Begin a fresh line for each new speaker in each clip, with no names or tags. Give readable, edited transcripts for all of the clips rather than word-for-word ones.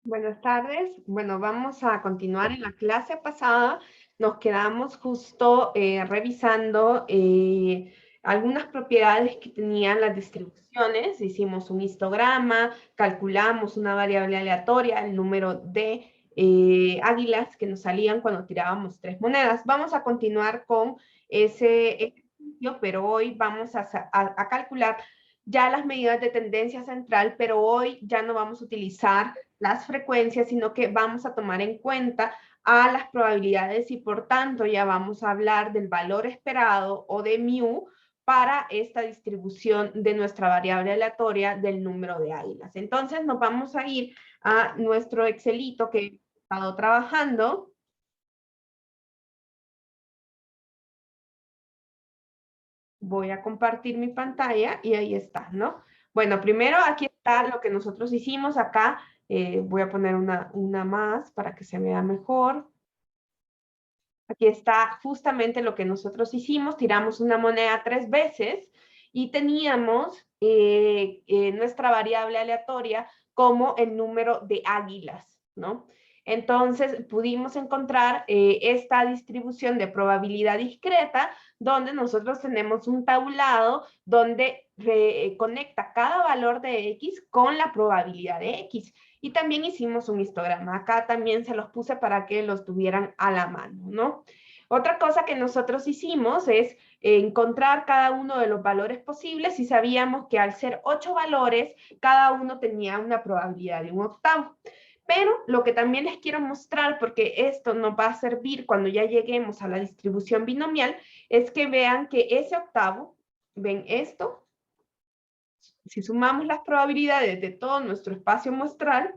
Buenas tardes. Bueno, vamos a continuar en la clase pasada. Nos quedamos justo revisando algunas propiedades que tenían las distribuciones. Hicimos un histograma, calculamos una variable aleatoria, el número de águilas que nos salían cuando tirábamos 3 monedas. Vamos a continuar con ese ejercicio, pero hoy vamos a calcular ya las medidas de tendencia central, pero hoy ya no vamos a utilizar las frecuencias, sino que vamos a tomar en cuenta a las probabilidades y por tanto ya vamos a hablar del valor esperado o de mu para esta distribución de nuestra variable aleatoria del número de águilas. Entonces nos vamos a ir a nuestro Excelito que he estado trabajando. Voy a compartir mi pantalla y ahí está, ¿no? Bueno, primero aquí está lo que nosotros hicimos acá. Voy a poner una más para que se vea mejor. Aquí está justamente lo que nosotros hicimos, tiramos una moneda 3 veces y teníamos nuestra variable aleatoria como el número de águilas, ¿no? Entonces pudimos encontrar esta distribución de probabilidad discreta donde nosotros tenemos un tablado donde conecta cada valor de X con la probabilidad de X. Y también hicimos un histograma. Acá también se los puse para que los tuvieran a la mano, ¿no? Otra cosa que nosotros hicimos es encontrar cada uno de los valores posibles y sabíamos que al ser 8 valores, cada uno tenía una probabilidad de 1/8. Pero lo que también les quiero mostrar, porque esto nos va a servir cuando ya lleguemos a la distribución binomial, es que vean que ese octavo, ven esto, si sumamos las probabilidades de todo nuestro espacio muestral,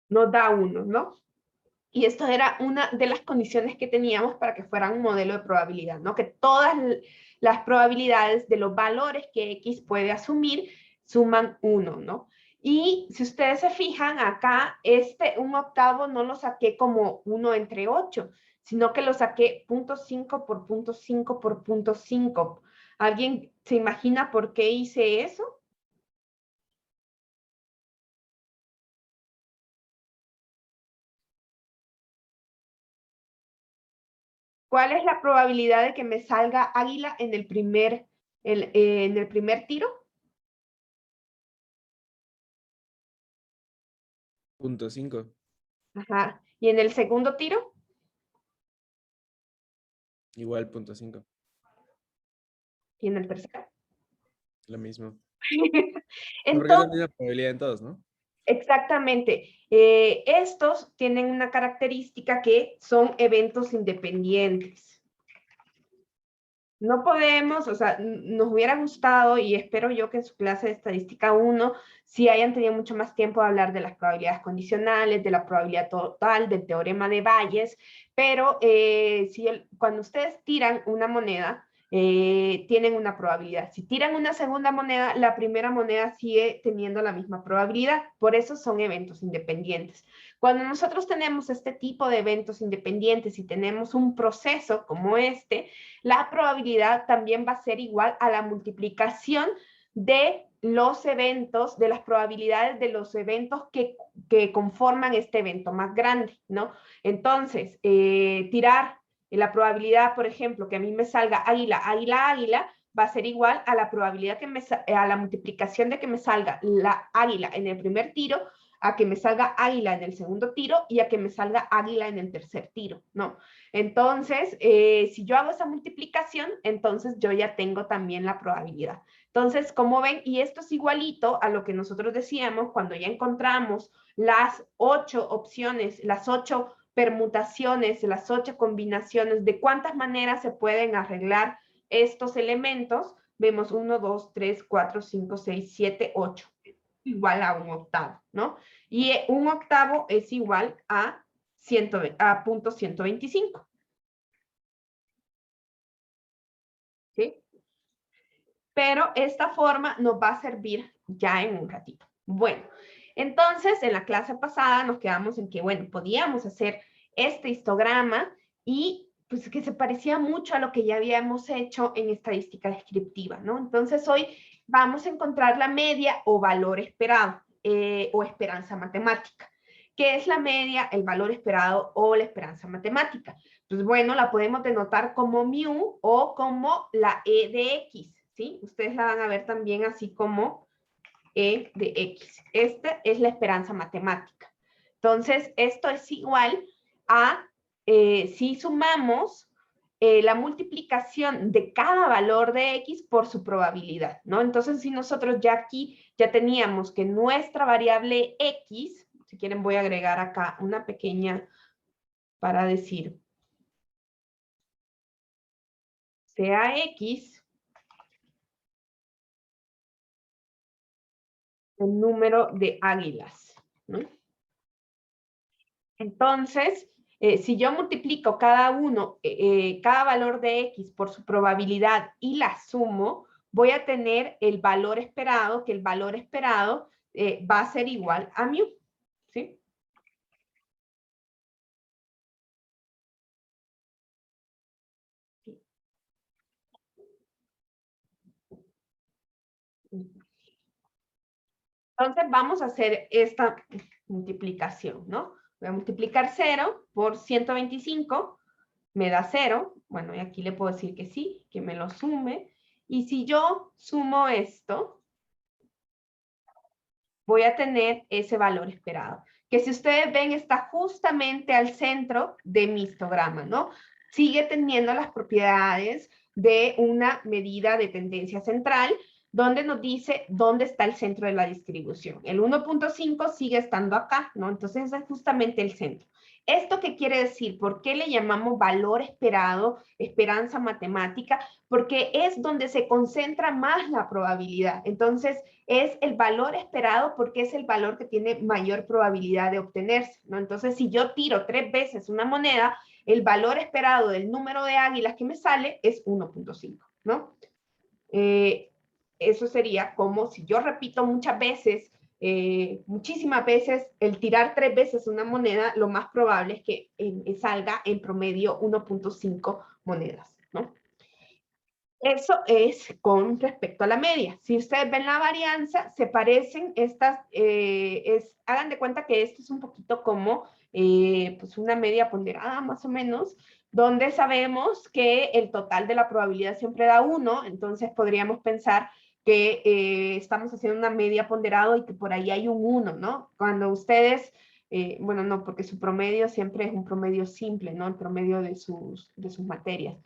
nos da 1, ¿no? Y esto era una de las condiciones que teníamos para que fuera un modelo de probabilidad, ¿no? Que todas las probabilidades de los valores que X puede asumir suman 1, ¿no? Y si ustedes se fijan acá, un octavo no lo saqué como 1 entre 8, sino que lo saqué 0.5 por 0.5 por 0.5. ¿Alguien se imagina por qué hice eso? ¿Cuál es la probabilidad de que me salga águila en el primer tiro?
Punto 5.
Ajá. ¿Y en el segundo tiro?
Igual punto 5.
¿Y en el tercero?
Lo mismo. Porque es la
Entonces,
misma probabilidad en todos, ¿no?
exactamente. Estos tienen una característica que son eventos independientes. No podemos, o sea, nos hubiera gustado y espero yo que en su clase de estadística 1 sí hayan tenido mucho más tiempo de hablar de las probabilidades condicionales, de la probabilidad total, del teorema de Bayes, pero cuando ustedes tiran una moneda, tienen una probabilidad. Si tiran una segunda moneda, la primera moneda sigue teniendo la misma probabilidad. Por eso son eventos independientes. Cuando nosotros tenemos este tipo de eventos independientes y tenemos un proceso como este, la probabilidad también va a ser igual a la multiplicación de los eventos, de las probabilidades de los eventos que conforman este evento más grande, ¿no? Entonces, tirar la probabilidad, por ejemplo, que a mí me salga águila, águila, águila, va a ser igual a la probabilidad a la multiplicación de que me salga la águila en el primer tiro, a que me salga águila en el segundo tiro y a que me salga águila en el tercer tiro, ¿no? Entonces, si yo hago esa multiplicación, entonces yo ya tengo también la probabilidad. Entonces, como ven, y esto es igualito a lo que nosotros decíamos cuando ya encontramos las 8 opciones, las 8 permutaciones, las 8 combinaciones de cuántas maneras se pueden arreglar estos elementos. Vemos 1, 2, 3, 4, 5, 6, 7, 8. Igual a un octavo, ¿no? Y un octavo es igual a 0.125. ¿Sí? Pero esta forma nos va a servir ya en un ratito. Bueno, entonces en la clase pasada nos quedamos en que, bueno, podíamos hacer este histograma y pues que se parecía mucho a lo que ya habíamos hecho en estadística descriptiva, ¿no? Entonces hoy vamos a encontrar la media o valor esperado o esperanza matemática. ¿Qué es la media, el valor esperado o la esperanza matemática? Pues bueno, la podemos denotar como mu o como la E de X, ¿sí? Ustedes la van a ver también así como E de X. Esta es la esperanza matemática. Entonces, esto es igual a, si sumamos la multiplicación de cada valor de X por su probabilidad, ¿no? Entonces, si nosotros ya aquí ya teníamos que nuestra variable X, si quieren voy a agregar acá una pequeña para decir, sea X, el número de águilas, ¿no? Entonces, si yo multiplico cada valor de X por su probabilidad y la sumo, voy a tener el valor esperado, que el valor esperado va a ser igual a mu, ¿sí? Entonces vamos a hacer esta multiplicación, ¿no? Voy a multiplicar 0 por 125, me da 0. Bueno, y aquí le puedo decir que sí, que me lo sume. Y si yo sumo esto, voy a tener ese valor esperado, que si ustedes ven está justamente al centro de mi histograma, ¿no? Sigue teniendo las propiedades de una medida de tendencia central, donde nos dice dónde está el centro de la distribución. El 1.5 sigue estando acá, ¿no? Entonces es justamente el centro. ¿Esto qué quiere decir? ¿Por qué le llamamos valor esperado, esperanza matemática? Porque es donde se concentra más la probabilidad. Entonces, es el valor esperado porque es el valor que tiene mayor probabilidad de obtenerse, ¿no? Entonces, si yo tiro 3 veces una moneda, el valor esperado del número de águilas que me sale es 1.5, ¿no? Eso sería como si yo repito muchas veces, muchísimas veces, el tirar 3 veces una moneda, lo más probable es que salga en promedio 1.5 monedas, ¿no? Eso es con respecto a la media. Si ustedes ven la varianza, se parecen estas, hagan de cuenta que esto es un poquito como pues una media ponderada más o menos, donde sabemos que el total de la probabilidad siempre da 1, entonces podríamos pensar que estamos haciendo una media ponderada y que por ahí hay un 1, ¿no? Cuando ustedes, bueno, no, porque su promedio siempre es un promedio simple, ¿no? El promedio de sus materias,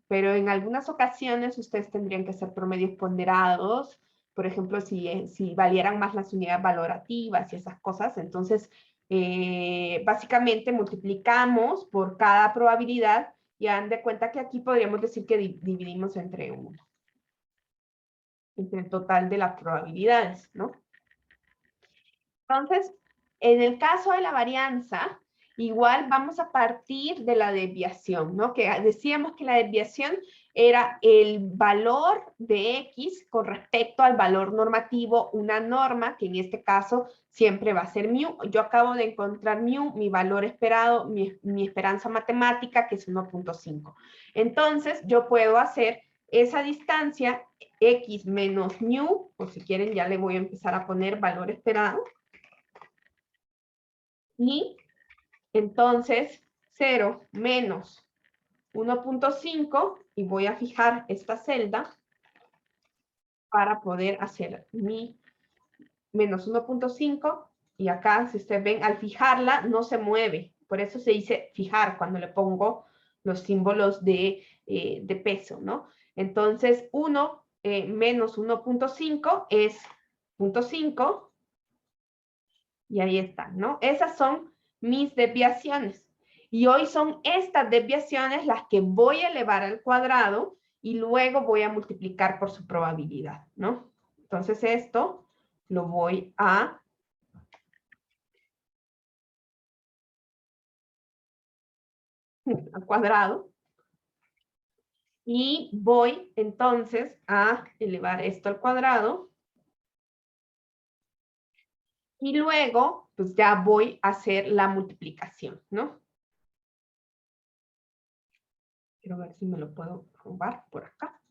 pero en algunas ocasiones ustedes tendrían que hacer promedios ponderados, por ejemplo, si valieran más las unidades valorativas y esas cosas, entonces básicamente multiplicamos por cada probabilidad y hagan de cuenta que aquí podríamos decir que dividimos entre 1, entre el total de las probabilidades, ¿no? Entonces, en el caso de la varianza, igual vamos a partir de la desviación, ¿no? Que decíamos que la desviación era el valor de X con respecto al valor normativo, una norma, que en este caso siempre va a ser mu. Yo acabo de encontrar mu, mi valor esperado, mi esperanza matemática, que es 1.5. Entonces, yo puedo hacer esa distancia X menos mu, o si quieren ya le voy a empezar a poner valor esperado. Y entonces 0 menos 1.5 y voy a fijar esta celda para poder hacer mi menos 1.5 y acá si ustedes ven al fijarla no se mueve, por eso se dice fijar cuando le pongo los símbolos de peso, ¿no? Entonces 1 menos 1.5 es 0.5 y ahí está, ¿no? Esas son mis desviaciones. Y hoy son estas desviaciones las que voy a elevar al cuadrado y luego voy a multiplicar por su probabilidad, ¿no? Entonces esto lo voy a al cuadrado y voy entonces a elevar esto al cuadrado y luego pues ya voy a hacer la multiplicación, ¿no? Quiero ver si me lo puedo robar por acá.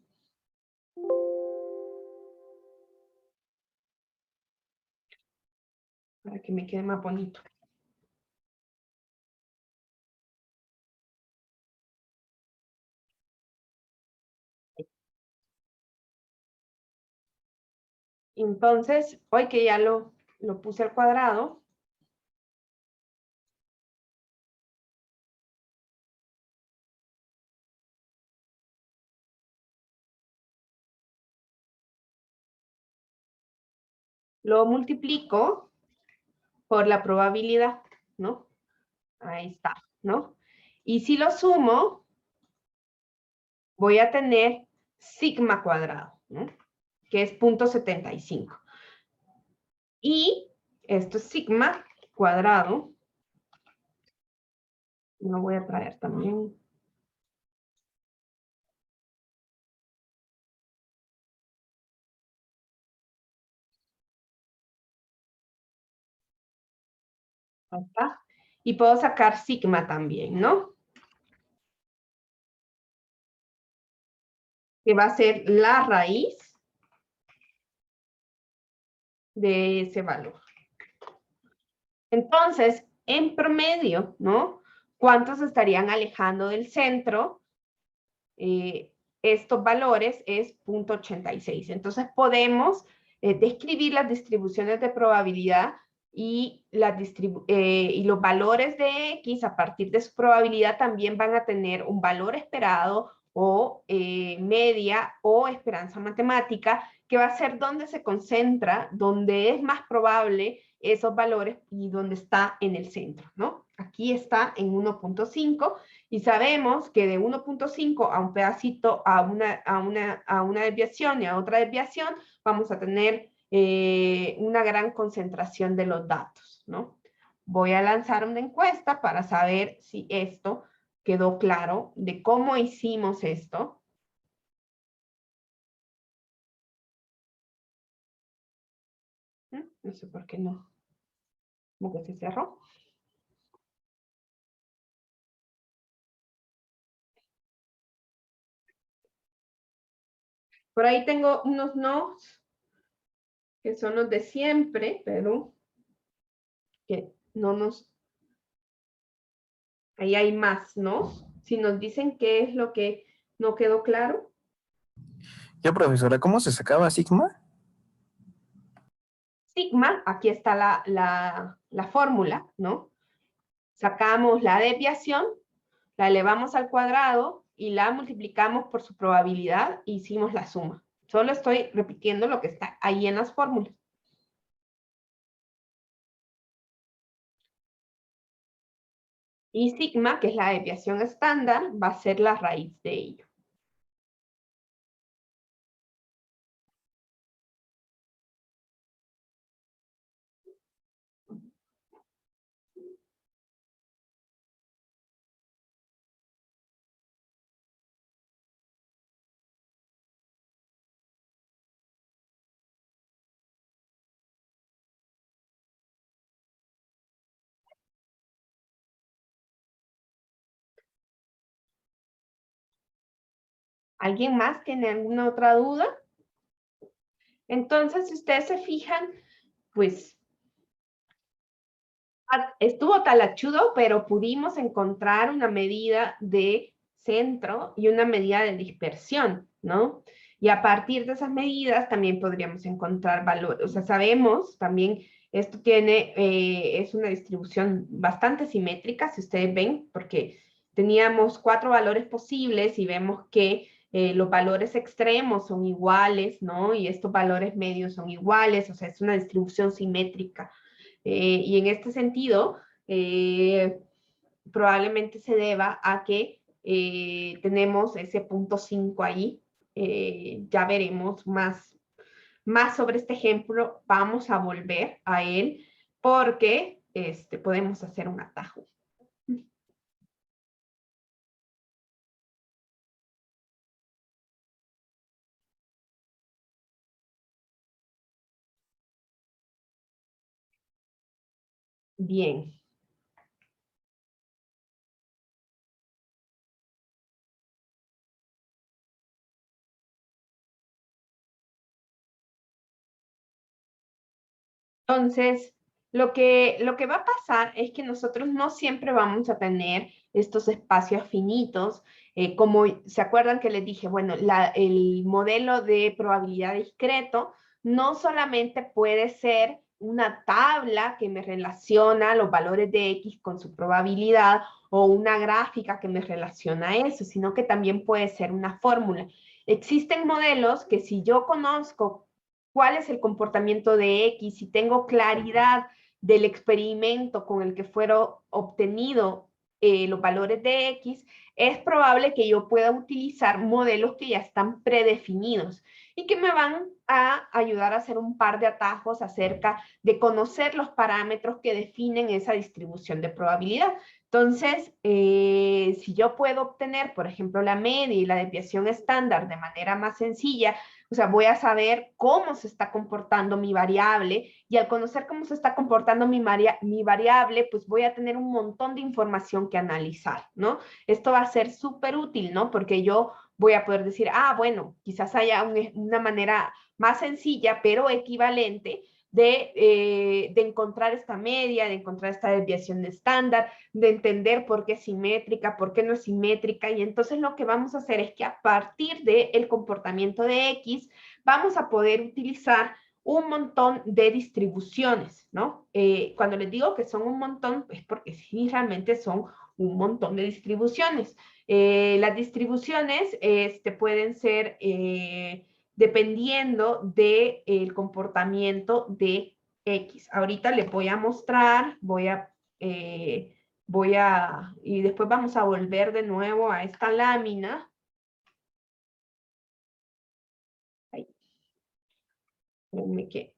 para que me quede más bonito. Entonces, hoy que ya lo puse al cuadrado, lo multiplico por la probabilidad, ¿no? Ahí está, ¿no? Y si lo sumo, voy a tener sigma cuadrado, ¿no? Que es 0.75. Y esto es sigma cuadrado. Lo voy a traer también. Ahí está. Y puedo sacar sigma también, ¿no? Que va a ser la raíz de ese valor. Entonces, en promedio, ¿no? ¿Cuántos estarían alejando del centro? Estos valores es 0.86. Entonces, podemos describir las distribuciones de probabilidad y los valores de X a partir de su probabilidad también van a tener un valor esperado o media o esperanza matemática, que va a ser donde se concentra, donde es más probable esos valores y donde está en el centro, ¿no? Aquí está en 1.5 y sabemos que de 1.5 a un pedacito, a una desviación y a otra desviación, vamos a tener una gran concentración de los datos, ¿no? Voy a lanzar una encuesta para saber si esto quedó claro de cómo hicimos esto. No sé por qué no. ¿Cómo que se cerró? Por ahí tengo unos nodes que son los de siempre, pero que no nos... Ahí hay más, ¿no? Si nos dicen qué es lo que no quedó claro.
Ya, profesora, ¿cómo se sacaba sigma?
Sigma, aquí está la fórmula, ¿no? Sacamos la desviación, la elevamos al cuadrado y la multiplicamos por su probabilidad e hicimos la suma. Solo estoy repitiendo lo que está ahí en las fórmulas. Y sigma, que es la desviación estándar, va a ser la raíz de ello. ¿Alguien más tiene alguna otra duda? Entonces, si ustedes se fijan, pues estuvo talachudo, pero pudimos encontrar una medida de centro y una medida de dispersión, ¿no? Y a partir de esas medidas también podríamos encontrar valores. O sea, sabemos también, esto es una distribución bastante simétrica, si ustedes ven, porque teníamos 4 valores posibles y vemos que los valores extremos son iguales, ¿no? Y estos valores medios son iguales, o sea, es una distribución simétrica. Y en este sentido, probablemente se deba a que tenemos ese 0.5 ahí. Ya veremos más sobre este ejemplo. Vamos a volver a él porque podemos hacer un atajo. Bien. Entonces, Lo que va a pasar es que nosotros no siempre vamos a tener estos espacios finitos, como se acuerdan que les dije, bueno, el modelo de probabilidad discreto no solamente puede ser una tabla que me relaciona los valores de X con su probabilidad o una gráfica que me relaciona eso, sino que también puede ser una fórmula. Existen modelos que si yo conozco cuál es el comportamiento de X, si tengo claridad del experimento con el que fueron obtenidos los valores de X, es probable que yo pueda utilizar modelos que ya están predefinidos y que me van a ayudar a hacer un par de atajos acerca de conocer los parámetros que definen esa distribución de probabilidad. Entonces, si yo puedo obtener, por ejemplo, la media y la desviación estándar de manera más sencilla, o sea, voy a saber cómo se está comportando mi variable y al conocer cómo se está comportando mi variable, pues voy a tener un montón de información que analizar, ¿no? Esto va a ser súper útil, ¿no? Porque yo voy a poder decir, ah, bueno, quizás haya una manera más sencilla, pero equivalente de encontrar esta media, de encontrar esta desviación estándar, de entender por qué es simétrica, por qué no es simétrica, y entonces lo que vamos a hacer es que a partir del comportamiento de X, vamos a poder utilizar un montón de distribuciones, ¿no? Cuando les digo que son un montón, es porque sí, realmente son un montón de distribuciones. Las distribuciones pueden ser dependiendo del comportamiento de X. Ahorita les voy a mostrar, y después vamos a volver de nuevo a esta lámina. Ahí. Espérenme que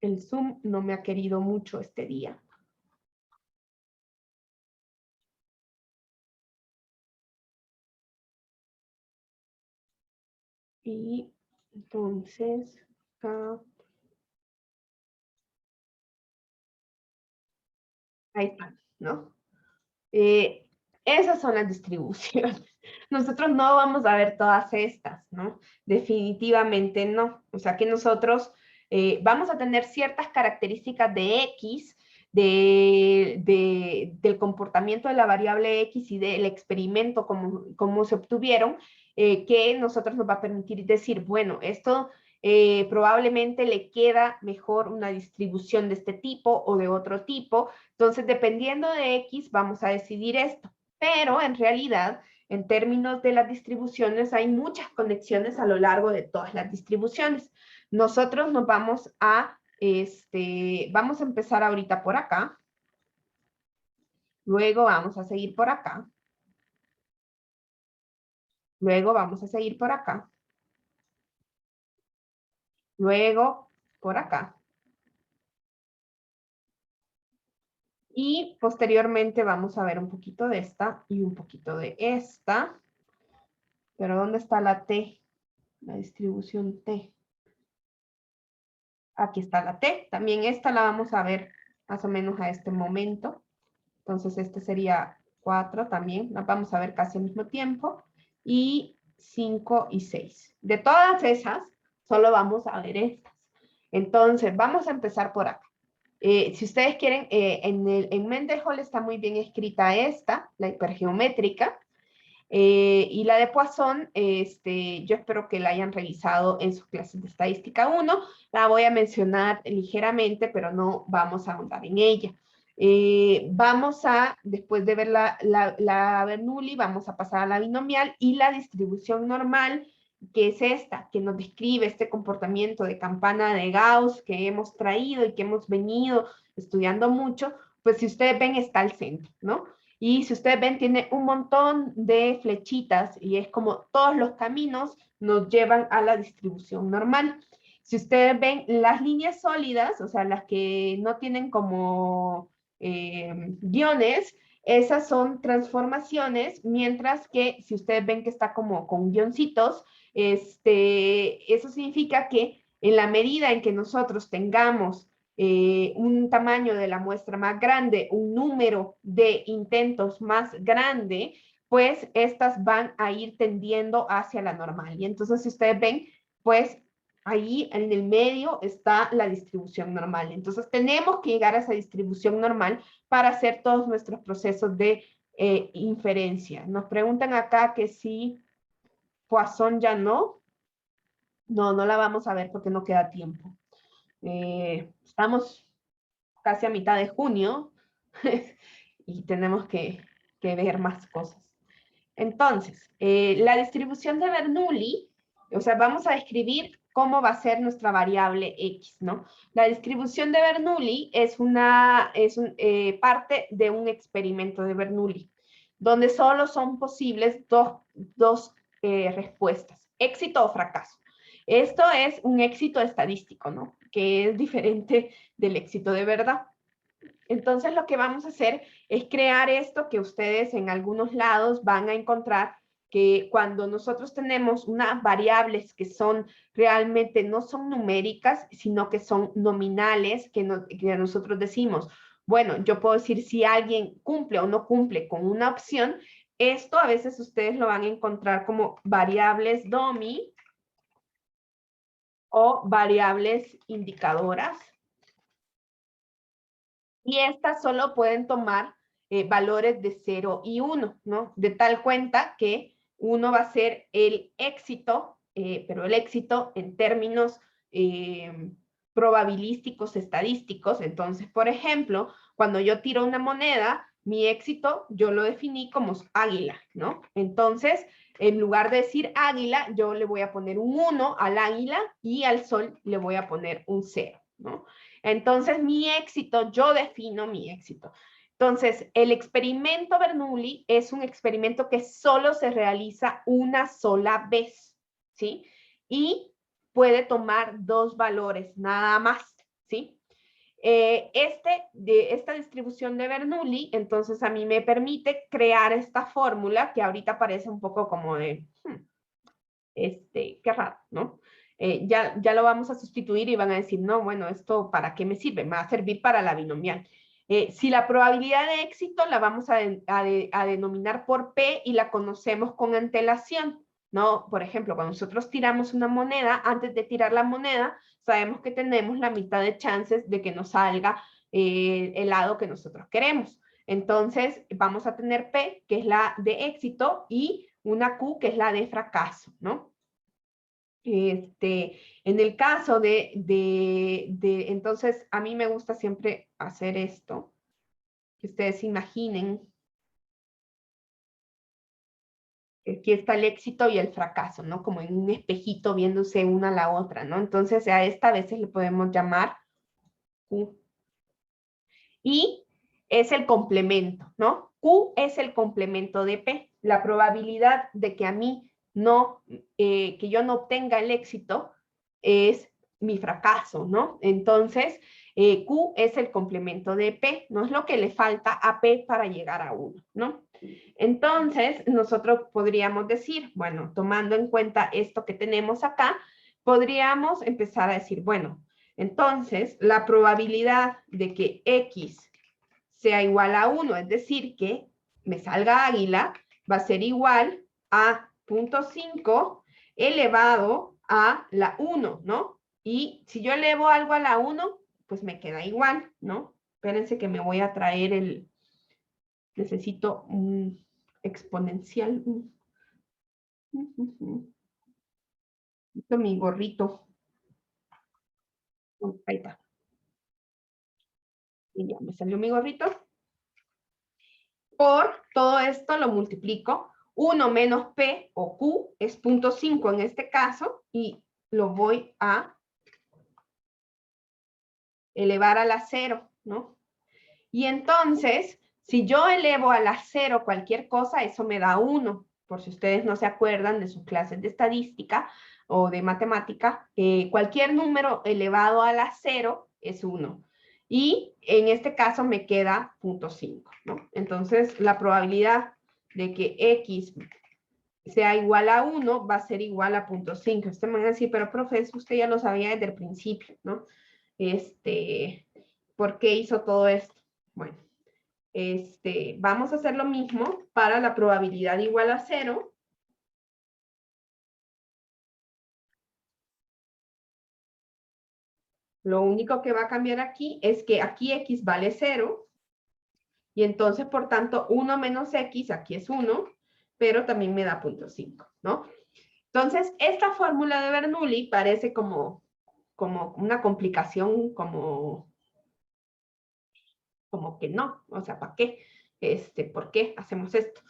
el Zoom no me ha querido mucho este día. Y entonces, acá. Ahí está, ¿no? Esas son las distribuciones. Nosotros no vamos a ver todas estas, ¿no? Definitivamente no. O sea que nosotros vamos a tener ciertas características de X, del comportamiento de la variable X y del experimento, como se obtuvieron, que nosotros nos va a permitir decir, bueno, esto probablemente le queda mejor una distribución de este tipo o de otro tipo. Entonces, dependiendo de X, vamos a decidir esto. Pero en realidad, en términos de las distribuciones, hay muchas conexiones a lo largo de todas las distribuciones. Nosotros nos vamos a empezar ahorita por acá. Luego vamos a seguir por acá. Luego vamos a seguir por acá. Luego por acá. Y posteriormente vamos a ver un poquito de esta y un poquito de esta. Pero ¿dónde está la T? La distribución T. Aquí está la T. También esta la vamos a ver más o menos a este momento. Entonces este sería 4 también. La vamos a ver casi al mismo tiempo. Y 5 y 6. De todas esas, solo vamos a ver estas. Entonces, vamos a empezar por acá. Si ustedes quieren, en Mendenhall está muy bien escrita esta, la hipergeométrica. Y la de Poisson, yo espero que la hayan revisado en sus clases de estadística 1. La voy a mencionar ligeramente, pero no vamos a ahondar en ella. Después de ver la Bernoulli, vamos a pasar a la binomial y la distribución normal, que es esta, que nos describe este comportamiento de campana de Gauss que hemos traído y que hemos venido estudiando mucho. Pues si ustedes ven, está al centro, ¿no? Y si ustedes ven, tiene un montón de flechitas y es como todos los caminos nos llevan a la distribución normal. Si ustedes ven las líneas sólidas, o sea, las que no tienen como guiones, esas son transformaciones, mientras que si ustedes ven que está como con guioncitos, eso significa que en la medida en que nosotros tengamos un tamaño de la muestra más grande, un número de intentos más grande, pues estas van a ir tendiendo hacia la normal. Y entonces, si ustedes ven, pues ahí en el medio está la distribución normal. Entonces tenemos que llegar a esa distribución normal para hacer todos nuestros procesos de inferencia. Nos preguntan acá que si Poisson ya no. No, no la vamos a ver porque no queda tiempo. Estamos casi a mitad de junio y tenemos que ver más cosas. Entonces, la distribución de Bernoulli, o sea, vamos a describir cómo va a ser nuestra variable X, ¿no? La distribución de Bernoulli es parte de un experimento de Bernoulli, donde solo son posibles dos respuestas, éxito o fracaso. Esto es un éxito estadístico, ¿no? Que es diferente del éxito de verdad. Entonces lo que vamos a hacer es crear esto que ustedes en algunos lados van a encontrar que cuando nosotros tenemos unas variables que son realmente no son numéricas, sino que son nominales, que nosotros decimos, bueno, yo puedo decir si alguien cumple o no cumple con una opción, esto a veces ustedes lo van a encontrar como variables dummy o variables indicadoras. Y estas solo pueden tomar valores de 0 y 1, ¿no? De tal cuenta que 1 va a ser el éxito, pero el éxito en términos probabilísticos, estadísticos. Entonces, por ejemplo, cuando yo tiro una moneda, mi éxito yo lo definí como águila, ¿no? Entonces, en lugar de decir águila, yo le voy a poner un 1 al águila y al sol le voy a poner un 0, ¿no? Entonces, mi éxito, yo defino mi éxito. Entonces, el experimento Bernoulli es un experimento que solo se realiza una sola vez, ¿sí? Y puede tomar dos valores, nada más, ¿sí? Esta distribución de Bernoulli, entonces a mí me permite crear esta fórmula que ahorita parece un poco como de, qué raro, ¿no? Ya lo vamos a sustituir y van a decir, no, bueno, ¿esto para qué me sirve? Me va a servir para la binomial. Si la probabilidad de éxito la vamos a denominar por P y la conocemos con antelación, ¿no? Por ejemplo, cuando nosotros tiramos una moneda, antes de tirar la moneda, sabemos que tenemos la mitad de chances de que nos salga el lado que nosotros queremos. Entonces, vamos a tener P, que es la de éxito, y una Q, que es la de fracaso, ¿no? En el caso entonces, a mí me gusta siempre hacer esto, que ustedes imaginen que aquí está el éxito y el fracaso, ¿no? Como en un espejito viéndose una a la otra, ¿no? Entonces, a esta a veces le podemos llamar Q. Y es el complemento, ¿no? Q es el complemento de P. La probabilidad de que a mí no, que yo no obtenga el éxito es mi fracaso, ¿no? Entonces, Q es el complemento de P, no es lo que le falta a P para llegar a 1, ¿no? Entonces, nosotros podríamos decir, bueno, tomando en cuenta esto que tenemos acá, podríamos empezar a decir, bueno, entonces la probabilidad de que X sea igual a 1, es decir, que me salga águila, va a ser igual a 0.5 elevado a la 1, ¿no? Y si yo elevo algo a la 1, pues me queda igual, ¿no? Espérense que me voy a traer necesito un exponencial. Mi gorrito. Ahí está. Y ya me salió mi gorrito. Por todo esto lo multiplico. 1 menos P o Q es 0.5 en este caso y lo voy a elevar a la 0, ¿no? Y entonces, si yo elevo a la 0 cualquier cosa, eso me da 1. Por si ustedes no se acuerdan de sus clases de estadística o de matemática, cualquier número elevado a la 0 es 1. Y en este caso me queda 0.5, ¿no? Entonces, la probabilidad de que X sea igual a 1 va a ser igual a 0.5. Ustedes me van a decir, pero profe, usted ya lo sabía desde el principio, ¿no? ¿Por qué hizo todo esto? Bueno, vamos a hacer lo mismo para la probabilidad igual a 0. Lo único que va a cambiar aquí es que aquí x vale 0, y entonces, por tanto, 1 menos x, aquí es 1, pero también me da 0.5, ¿no? Entonces, esta fórmula de Bernoulli parece como una complicación, como que no, o sea, ¿para qué? ¿Por qué hacemos esto?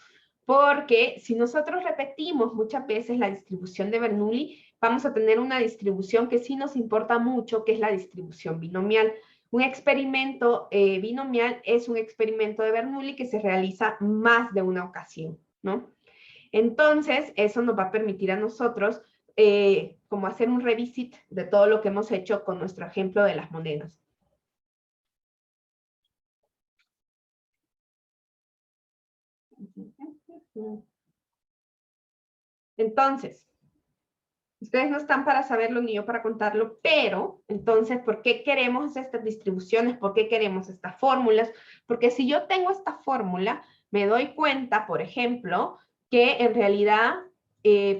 Porque si nosotros repetimos muchas veces la distribución de Bernoulli, vamos a tener una distribución que sí nos importa mucho, que es la distribución binomial. Un experimento binomial es un experimento de Bernoulli que se realiza más de una ocasión, ¿no? Entonces, eso nos va a permitir a nosotros como hacer un revisit de todo lo que hemos hecho con nuestro ejemplo de las monedas. Entonces, ustedes no están para saberlo ni yo para contarlo, pero entonces, ¿por qué queremos estas distribuciones? ¿Por qué queremos estas fórmulas? Porque si yo tengo esta fórmula, me doy cuenta, por ejemplo, que en realidad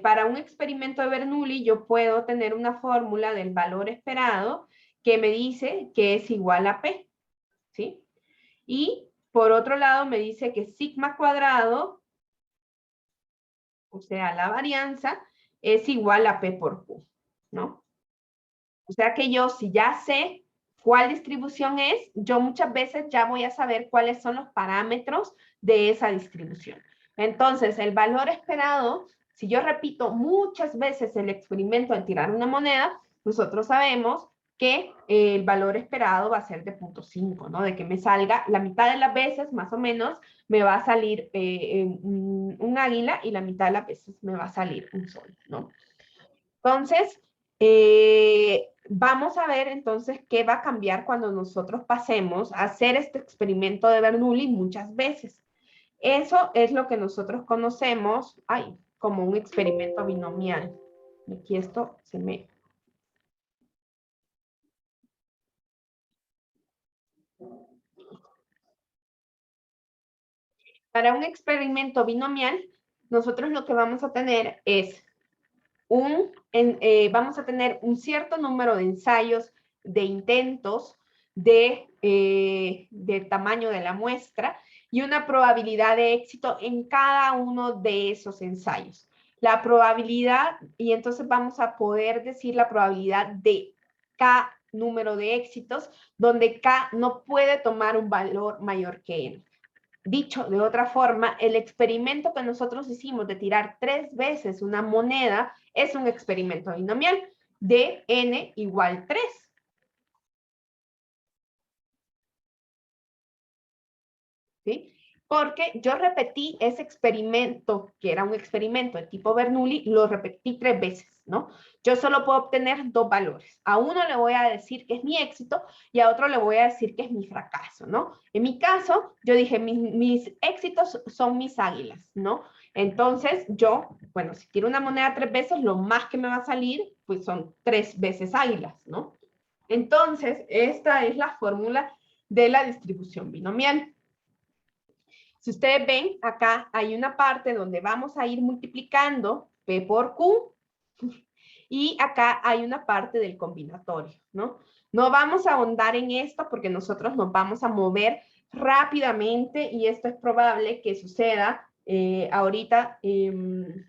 para un experimento de Bernoulli yo puedo tener una fórmula del valor esperado que me dice que es igual a P, ¿sí? Y por otro lado me dice que sigma cuadrado, o sea, la varianza, es igual a P por Q, ¿no? O sea que yo, si ya sé cuál distribución es, yo muchas veces ya voy a saber cuáles son los parámetros de esa distribución. Entonces, el valor esperado, si yo repito muchas veces el experimento de tirar una moneda, nosotros sabemos que el valor esperado va a ser de 0.5, ¿no? De que me salga la mitad de las veces, más o menos, me va a salir un águila y la mitad de las veces me va a salir un sol, ¿no? Entonces, vamos a ver entonces qué va a cambiar cuando nosotros pasemos a hacer este experimento de Bernoulli muchas veces. Eso es lo que nosotros conocemos como un experimento binomial. Aquí esto se me... Para un experimento binomial, nosotros lo que vamos a tener es vamos a tener un cierto número de ensayos, de intentos, del tamaño de la muestra y una probabilidad de éxito en cada uno de esos ensayos. La probabilidad, y entonces vamos a poder decir la probabilidad de K número de éxitos, donde K no puede tomar un valor mayor que N. Dicho de otra forma, el experimento que nosotros hicimos de tirar 3 veces una moneda es un experimento binomial de n igual 3. ¿Sí? Porque yo repetí ese experimento, que era un experimento de tipo Bernoulli, lo repetí 3 veces, ¿no? Yo solo puedo obtener 2 valores. A uno le voy a decir que es mi éxito y a otro le voy a decir que es mi fracaso, ¿no? En mi caso, yo dije, mis éxitos son mis águilas, ¿no? Entonces, yo, bueno, si quiero una moneda 3 veces, lo más que me va a salir, pues son 3 veces águilas, ¿no? Entonces, esta es la fórmula de la distribución binomial. Si ustedes ven, acá hay una parte donde vamos a ir multiplicando P por Q y acá hay una parte del combinatorio, ¿no? No vamos a ahondar en esto porque nosotros nos vamos a mover rápidamente y esto es probable que suceda ahorita en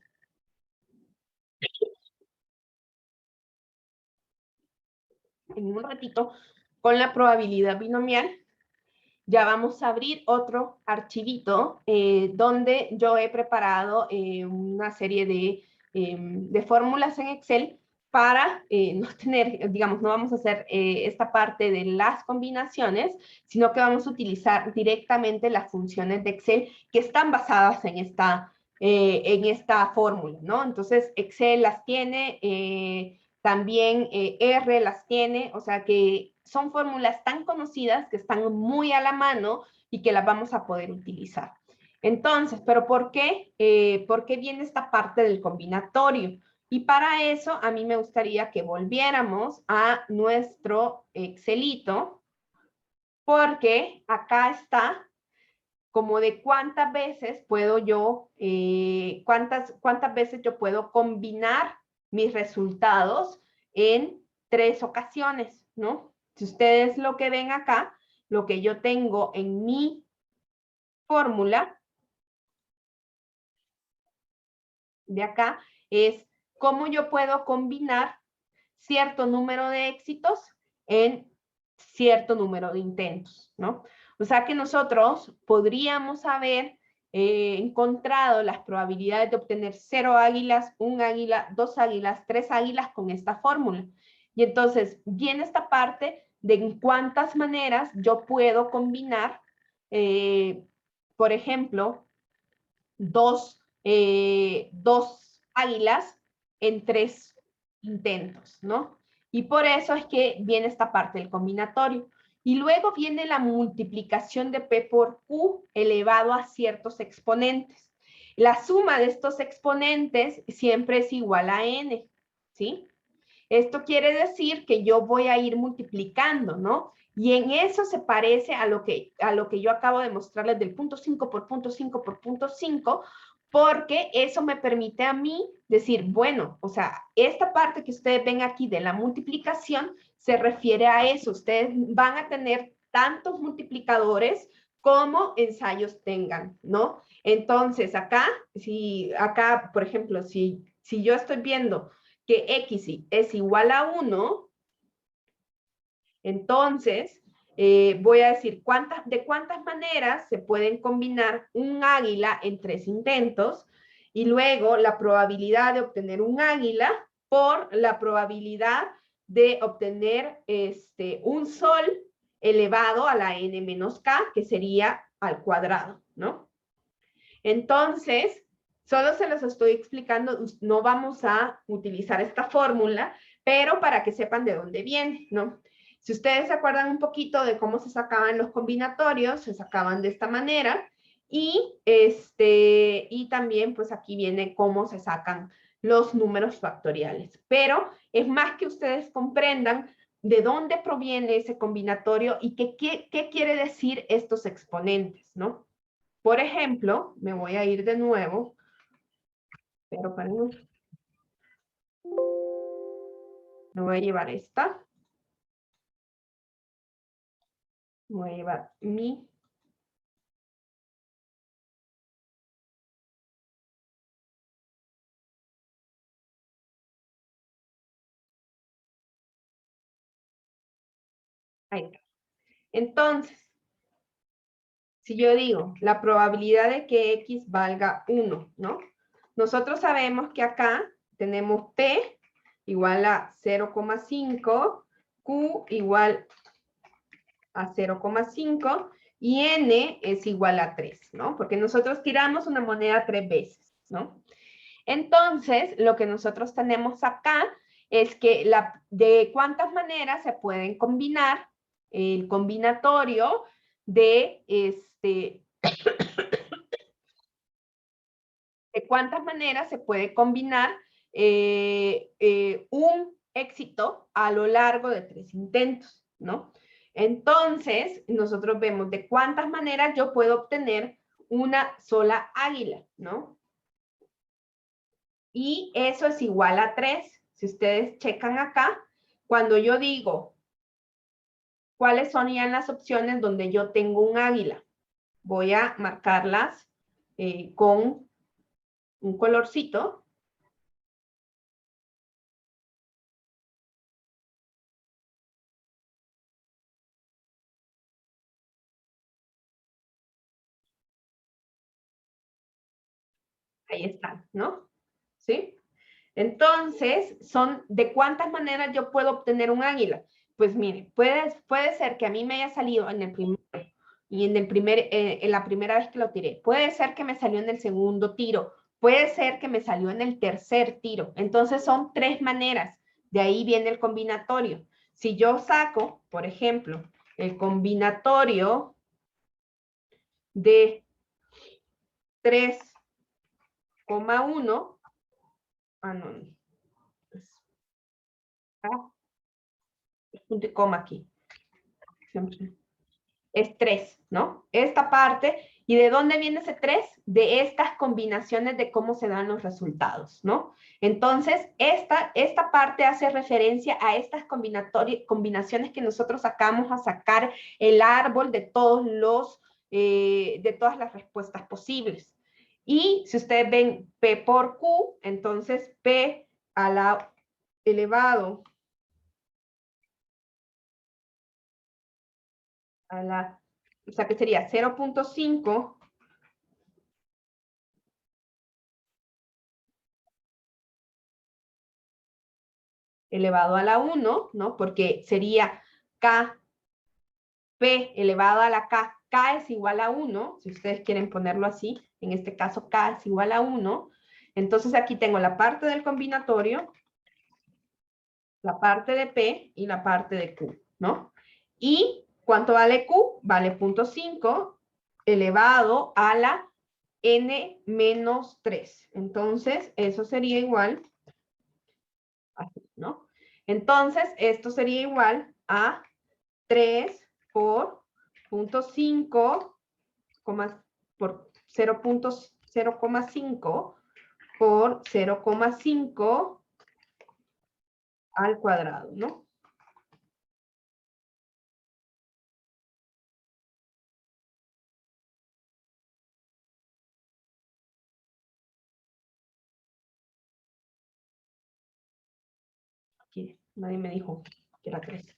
un ratito con la probabilidad binomial. Ya vamos a abrir otro archivito donde yo he preparado una serie de fórmulas en Excel para no tener, digamos, no vamos a hacer esta parte de las combinaciones, sino que vamos a utilizar directamente las funciones de Excel que están basadas en esta fórmula, ¿no? Entonces, Excel las tiene, también R las tiene, o sea que son fórmulas tan conocidas que están muy a la mano y que las vamos a poder utilizar. Entonces, ¿pero por qué? ¿Por qué viene esta parte del combinatorio? Y para eso a mí me gustaría que volviéramos a nuestro Excelito, porque acá está como de cuántas veces puedo yo, cuántas veces yo puedo combinar mis resultados en 3 ocasiones, ¿no? Si ustedes lo que ven acá, lo que yo tengo en mi fórmula de acá es cómo yo puedo combinar cierto número de éxitos en cierto número de intentos, ¿no? O sea que nosotros podríamos haber encontrado las probabilidades de obtener 0 águilas, 1 águila, 2 águilas, 3 águilas con esta fórmula. Y entonces viene esta parte de en cuántas maneras yo puedo combinar, por ejemplo, dos águilas en 3 intentos, ¿no? Y por eso es que viene esta parte del combinatorio. Y luego viene la multiplicación de P por Q elevado a ciertos exponentes. La suma de estos exponentes siempre es igual a N, ¿sí? Esto quiere decir que yo voy a ir multiplicando, ¿no? Y en eso se parece a lo que yo acabo de mostrarles del punto 5 por punto 5 por punto 5, porque eso me permite a mí decir, bueno, o sea, esta parte que ustedes ven aquí de la multiplicación se refiere a eso. Ustedes van a tener tantos multiplicadores como ensayos tengan, ¿no? Entonces, acá, por ejemplo, si yo estoy viendo que X es igual a 1, entonces voy a decir de cuántas maneras se pueden combinar un águila en 3 intentos y luego la probabilidad de obtener un águila por la probabilidad de obtener un sol elevado a la n menos k, que sería al cuadrado, ¿no? Entonces, solo se los estoy explicando, no vamos a utilizar esta fórmula, pero para que sepan de dónde viene, ¿no? Si ustedes se acuerdan un poquito de cómo se sacaban los combinatorios, se sacaban de esta manera, y también pues aquí viene cómo se sacan los números factoriales. Pero es más que ustedes comprendan de dónde proviene ese combinatorio y qué quiere decir estos exponentes, ¿no? Por ejemplo, me voy a ir de nuevo, pero para no, me voy a llevar esta. Voy a llevar mi. Ahí está. Entonces, si yo digo la probabilidad de que X valga 1, ¿no? Nosotros sabemos que acá tenemos P igual a 0,5, Q igual a 0,5 y N es igual a 3, ¿no? Porque nosotros tiramos una moneda 3 veces, ¿no? Entonces, lo que nosotros tenemos acá es que de cuántas maneras se pueden combinar el combinatorio de de cuántas maneras se puede combinar un éxito a lo largo de 3 intentos, ¿no? Entonces, nosotros vemos de cuántas maneras yo puedo obtener una sola águila, ¿no? Y eso es igual a 3. Si ustedes checan acá, cuando yo digo cuáles son ya las opciones donde yo tengo un águila, voy a marcarlas con un colorcito. Ahí están, ¿no? ¿Sí? Entonces, son de cuántas maneras yo puedo obtener un águila. Pues mire, puede ser que a mí me haya salido en el primero y en la primera vez que lo tiré. Puede ser que me salió en el segundo tiro. Puede ser que me salió en el tercer tiro. Entonces son 3 maneras. De ahí viene el combinatorio. Si yo saco, por ejemplo, el combinatorio de 3,1, no, punto y coma aquí. Siempre. es 3, ¿no? Esta parte, ¿y de dónde viene ese 3? De estas combinaciones de cómo se dan los resultados, ¿no? Entonces, esta parte hace referencia a estas combinaciones que nosotros sacamos a sacar el árbol de de todas las respuestas posibles. Y si ustedes ven P por Q, entonces P a la elevado a la, o sea, que sería 0.5 elevado a la 1, ¿no? Porque sería K, P elevado a la K, K es igual a 1, si ustedes quieren ponerlo así, en este caso K es igual a 1, entonces aquí tengo la parte del combinatorio, la parte de P y la parte de Q, ¿no? ¿Y cuánto vale Q? Vale 0.5 elevado a la N menos 3. Entonces, eso sería igual, así, ¿no? Entonces, esto sería igual a 3 por 0.5 por 0.5 por 0.5 al cuadrado, ¿no? Aquí, nadie me dijo que era 3.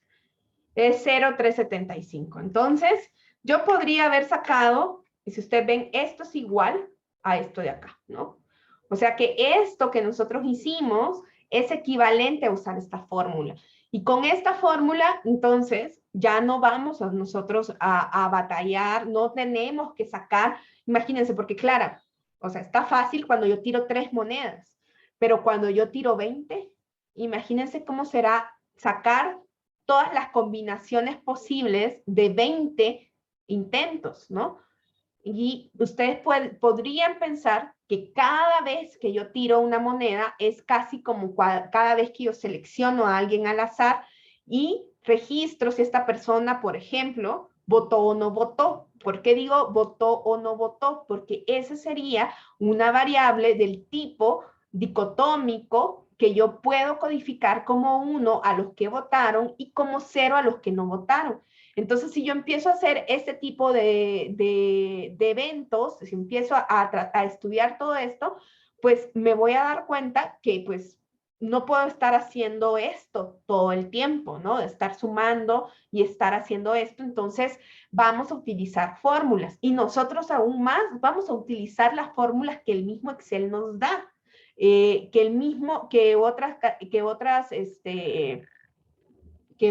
Es 0,375. Entonces, yo podría haber sacado, y si ustedes ven, esto es igual a esto de acá, ¿no? O sea que esto que nosotros hicimos es equivalente a usar esta fórmula. Y con esta fórmula, entonces, ya no vamos a nosotros a batallar, no tenemos que sacar, imagínense, porque claro, o sea, está fácil cuando yo tiro 3 monedas, pero cuando yo tiro 20, imagínense cómo será sacar todas las combinaciones posibles de 20 intentos, ¿no? Y ustedes podrían pensar que cada vez que yo tiro una moneda es casi como cada vez que yo selecciono a alguien al azar y registro si esta persona, por ejemplo, votó o no votó. ¿Por qué digo votó o no votó? Porque esa sería una variable del tipo dicotómico que yo puedo codificar como 1 a los que votaron y como 0 a los que no votaron. Entonces, si yo empiezo a hacer este tipo de eventos, si empiezo a estudiar todo esto, pues me voy a dar cuenta que pues no puedo estar haciendo esto todo el tiempo, ¿no? De estar sumando y estar haciendo esto. Entonces, vamos a utilizar fórmulas y nosotros aún más vamos a utilizar las fórmulas que el mismo Excel nos da. Que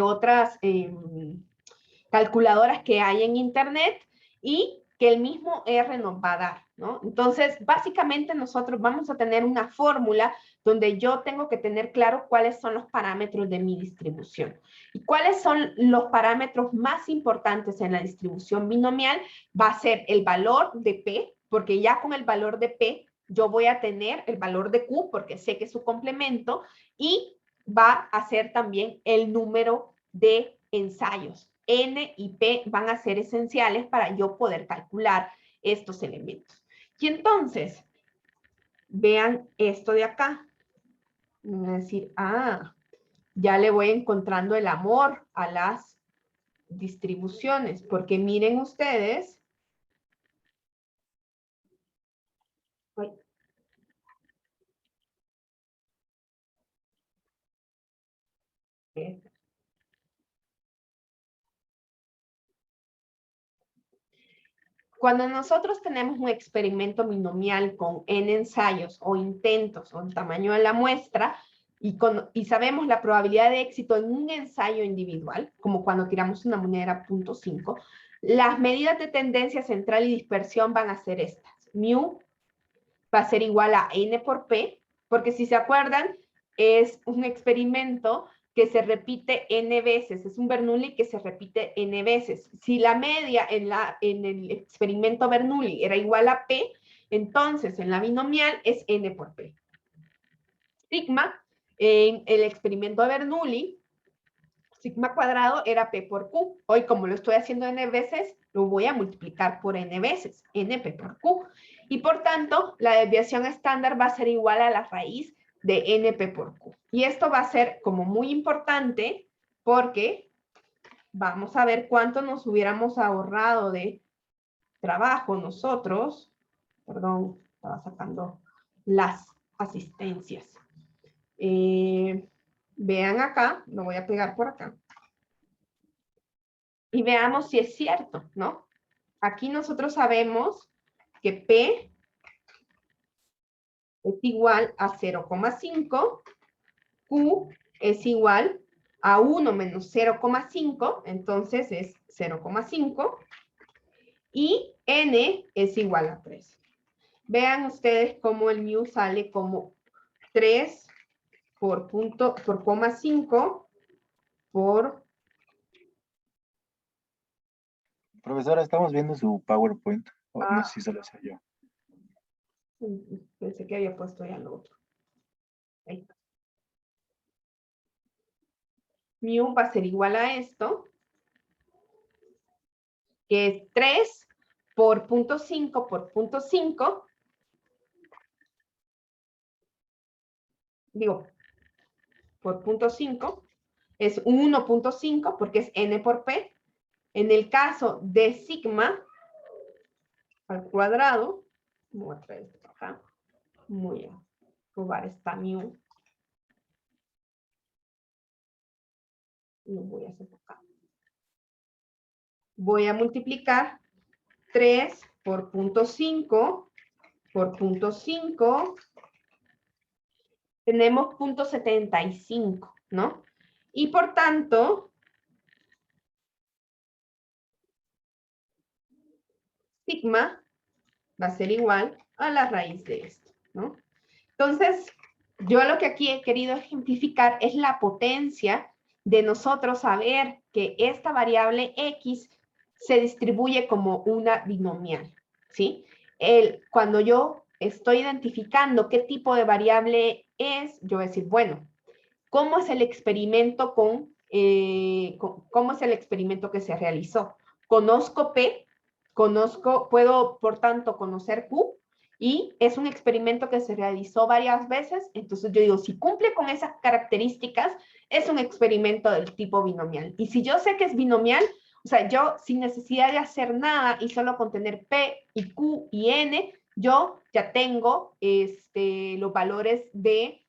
otras calculadoras que hay en Internet y que el mismo R nos va a dar, ¿no? Entonces, básicamente nosotros vamos a tener una fórmula donde yo tengo que tener claro cuáles son los parámetros de mi distribución. ¿Y cuáles son los parámetros más importantes en la distribución binomial? Va a ser el valor de P, porque ya con el valor de P yo voy a tener el valor de Q, porque sé que es su complemento, y va a ser también el número de ensayos. N y P van a ser esenciales para yo poder calcular estos elementos. Y entonces, vean esto de acá. Van a decir, ya le voy encontrando el amor a las distribuciones, porque miren ustedes, cuando nosotros tenemos un experimento binomial con n ensayos o intentos o el tamaño de la muestra y sabemos la probabilidad de éxito en un ensayo individual, como cuando tiramos una moneda 0.5, las medidas de tendencia central y dispersión van a ser estas. Mu va a ser igual a n por p, porque si se acuerdan, es un experimento que se repite n veces, es un Bernoulli que se repite n veces. Si la media en el experimento Bernoulli era igual a p, entonces en la binomial es n por p. Sigma, en el experimento de Bernoulli, sigma cuadrado era P por Q. Hoy, como lo estoy haciendo n veces, lo voy a multiplicar por n veces, np por Q. Y por tanto, la desviación estándar va a ser igual a la raíz de np por Q. Y esto va a ser como muy importante porque vamos a ver cuánto nos hubiéramos ahorrado de trabajo nosotros. Perdón, estaba sacando las asistencias. Vean acá, lo voy a pegar por acá. Y veamos si es cierto, ¿no? Aquí nosotros sabemos que P es igual a 0,5, Q es igual a 1 menos 0,5, entonces es 0,5, y N es igual a 3. Vean ustedes cómo el mu sale como 3 por coma 5 por...
Profesora, estamos viendo su PowerPoint. No sé si solo soy yo.
Pensé que había puesto ya lo otro. Ahí está. Mu va a ser igual a esto, que es 3 por 0.5 por 0.5. Digo, por 0.5 es 1.5 porque es n por p. En el caso de sigma al cuadrado, voy a traer esto acá, voy a probar esta mu. Lo voy a hacer acá. Voy a multiplicar 3 por 0.5 por 0.5. Tenemos 0.75, ¿no? Y por tanto, sigma va a ser igual a la raíz de esto, ¿no? Entonces, yo lo que aquí he querido ejemplificar es la potencia de nosotros saber que esta variable X se distribuye como una binomial, ¿sí? Cuando yo estoy identificando qué tipo de variable es, yo voy a decir, bueno, ¿cómo es el experimento cómo es el experimento que se realizó? Conozco P, puedo por tanto conocer Q, y es un experimento que se realizó varias veces, entonces yo digo, si cumple con esas características, es un experimento del tipo binomial. Y si yo sé que es binomial, o sea, yo sin necesidad de hacer nada y solo con tener P y Q y N, yo ya tengo los valores de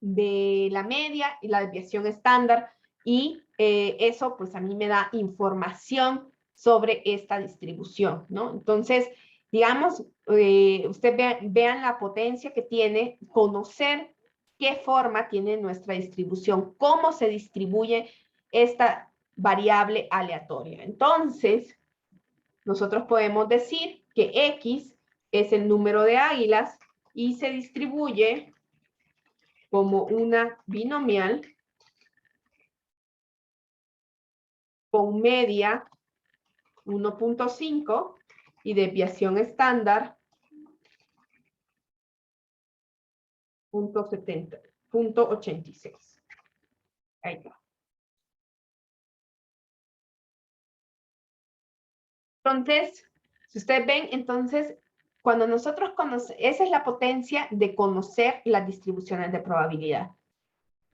la media y la desviación estándar, y eso pues a mí me da información sobre esta distribución, ¿no? Entonces, digamos, ustedes vean la potencia que tiene conocer qué forma tiene nuestra distribución, cómo se distribuye esta variable aleatoria. Entonces, nosotros podemos decir que X es el número de águilas y se distribuye como una binomial con media 1.5 y desviación estándar 0.86. Ahí está. Entonces, si ustedes ven, entonces, cuando nosotros conocemos, esa es la potencia de conocer las distribuciones de probabilidad.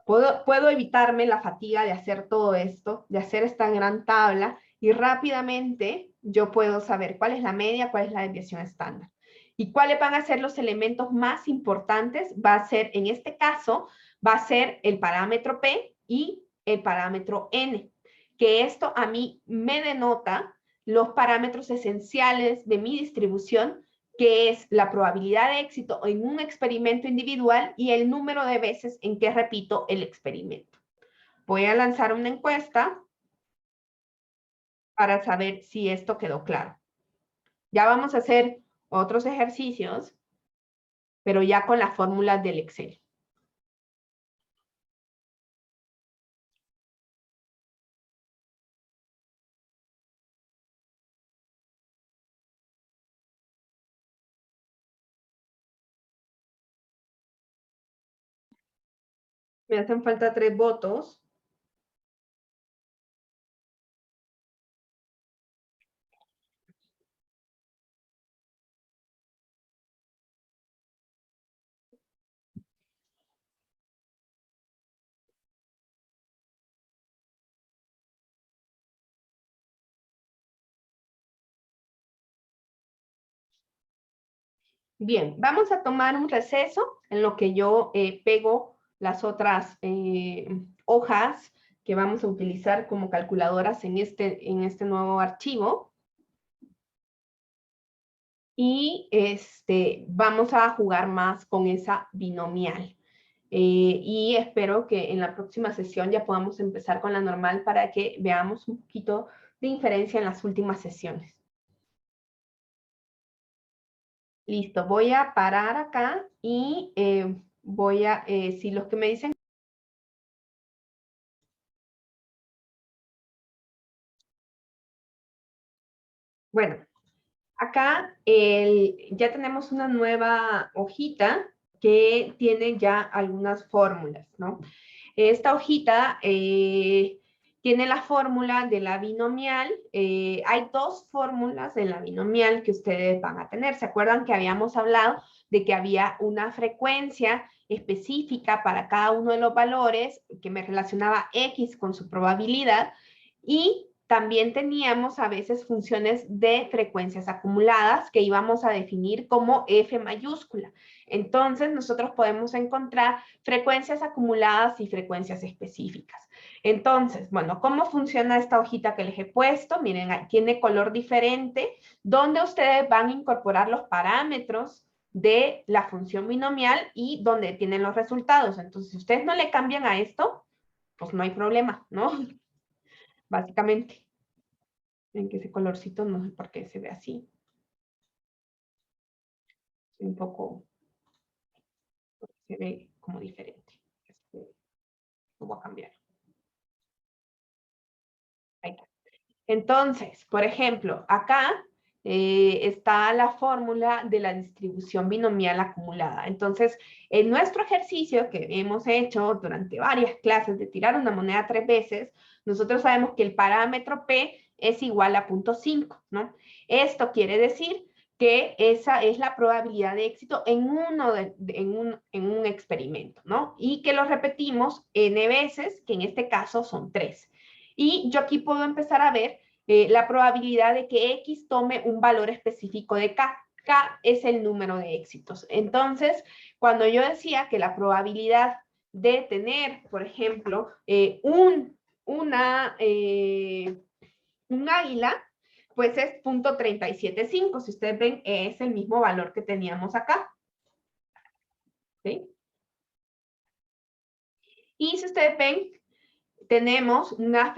Puedo evitarme la fatiga de hacer todo esto, de hacer esta gran tabla, y rápidamente yo puedo saber cuál es la media, cuál es la desviación estándar. ¿Y cuáles van a ser los elementos más importantes? Va a ser, en este caso, va a ser el parámetro P y el parámetro N, que esto a mí me denota los parámetros esenciales de mi distribución, que es la probabilidad de éxito en un experimento individual y el número de veces en que repito el experimento. Voy a lanzar una encuesta para saber si esto quedó claro. Ya vamos a hacer otros ejercicios, pero ya con las fórmulas del Excel. Me hacen falta 3 votos. Bien, vamos a tomar un receso en lo que yo pego las otras hojas que vamos a utilizar como calculadoras en este nuevo archivo. Y vamos a jugar más con esa binomial. Y espero que en la próxima sesión ya podamos empezar con la normal para que veamos un poquito de diferencia en las últimas sesiones. Listo, voy a parar acá y si los que me dicen... Bueno, acá ya tenemos una nueva hojita que tiene ya algunas fórmulas, ¿no? Esta hojita tiene la fórmula de la binomial. Hay dos fórmulas de la binomial que ustedes van a tener. ¿Se acuerdan que habíamos hablado de que había una frecuencia específica para cada uno de los valores que me relacionaba X con su probabilidad? Y también teníamos a veces funciones de frecuencias acumuladas que íbamos a definir como F mayúscula. Entonces, nosotros podemos encontrar frecuencias acumuladas y frecuencias específicas. Entonces, bueno, ¿cómo funciona esta hojita que les he puesto? Miren, tiene color diferente, donde ustedes van a incorporar los parámetros de la función binomial y donde tienen los resultados. Entonces, si ustedes no le cambian a esto, pues no hay problema, ¿no? Básicamente. En que ese colorcito no sé por qué se ve así. Un poco, se ve como diferente. Lo voy a cambiar. Ahí está. Entonces, por ejemplo, acá está la fórmula de la distribución binomial acumulada. Entonces, en nuestro ejercicio que hemos hecho durante varias clases de tirar una moneda 3 veces, nosotros sabemos que el parámetro P es igual a 0.5, ¿no? Esto quiere decir que esa es la probabilidad de éxito en un experimento, ¿no? Y que lo repetimos n veces, que en este caso son 3. Y yo aquí puedo empezar a ver la probabilidad de que X tome un valor específico de K. K es el número de éxitos. Entonces, cuando yo decía que la probabilidad de tener, por ejemplo, un águila, pues es 0.375. Si ustedes ven, es el mismo valor que teníamos acá. ¿Sí? Y si ustedes ven, tenemos una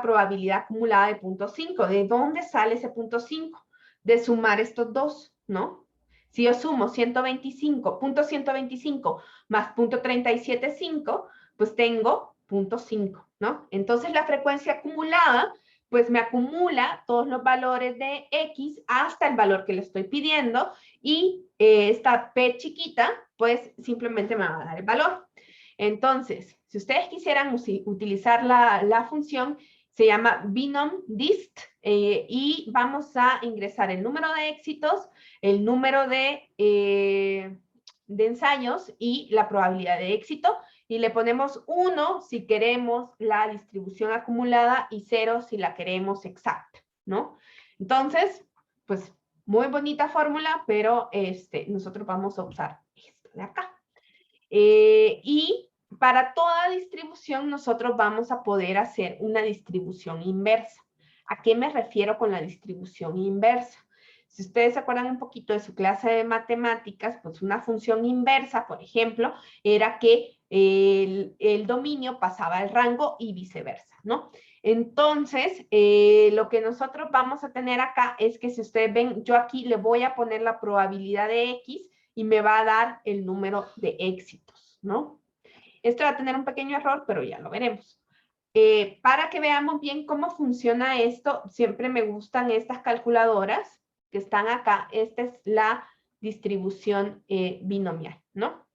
probabilidad acumulada de 0.5. ¿De dónde sale ese 0.5? De sumar estos dos, ¿no? Si yo sumo 0.125 más 0.375, pues tengo 0.5, ¿no? Entonces la frecuencia acumulada, pues me acumula todos los valores de X hasta el valor que le estoy pidiendo y esta P chiquita, pues simplemente me va a dar el valor. Entonces, si ustedes quisieran utilizar la función, se llama binomdist y vamos a ingresar el número de éxitos, el número de ensayos y la probabilidad de éxito, y le ponemos 1 si queremos la distribución acumulada y 0 si la queremos exacta, ¿no? Entonces, pues muy bonita fórmula, pero nosotros vamos a usar esto de acá. Y para toda distribución nosotros vamos a poder hacer una distribución inversa. ¿A qué me refiero con la distribución inversa? Si ustedes se acuerdan un poquito de su clase de matemáticas, pues una función inversa, por ejemplo, era que el dominio pasaba al rango y viceversa, ¿no? Entonces, lo que nosotros vamos a tener acá es que si ustedes ven, yo aquí le voy a poner la probabilidad de X y me va a dar el número de éxitos, ¿no? Esto va a tener un pequeño error, pero ya lo veremos. Para que veamos bien cómo funciona esto, siempre me gustan estas calculadoras que están acá. Esta es la distribución binomial, ¿no?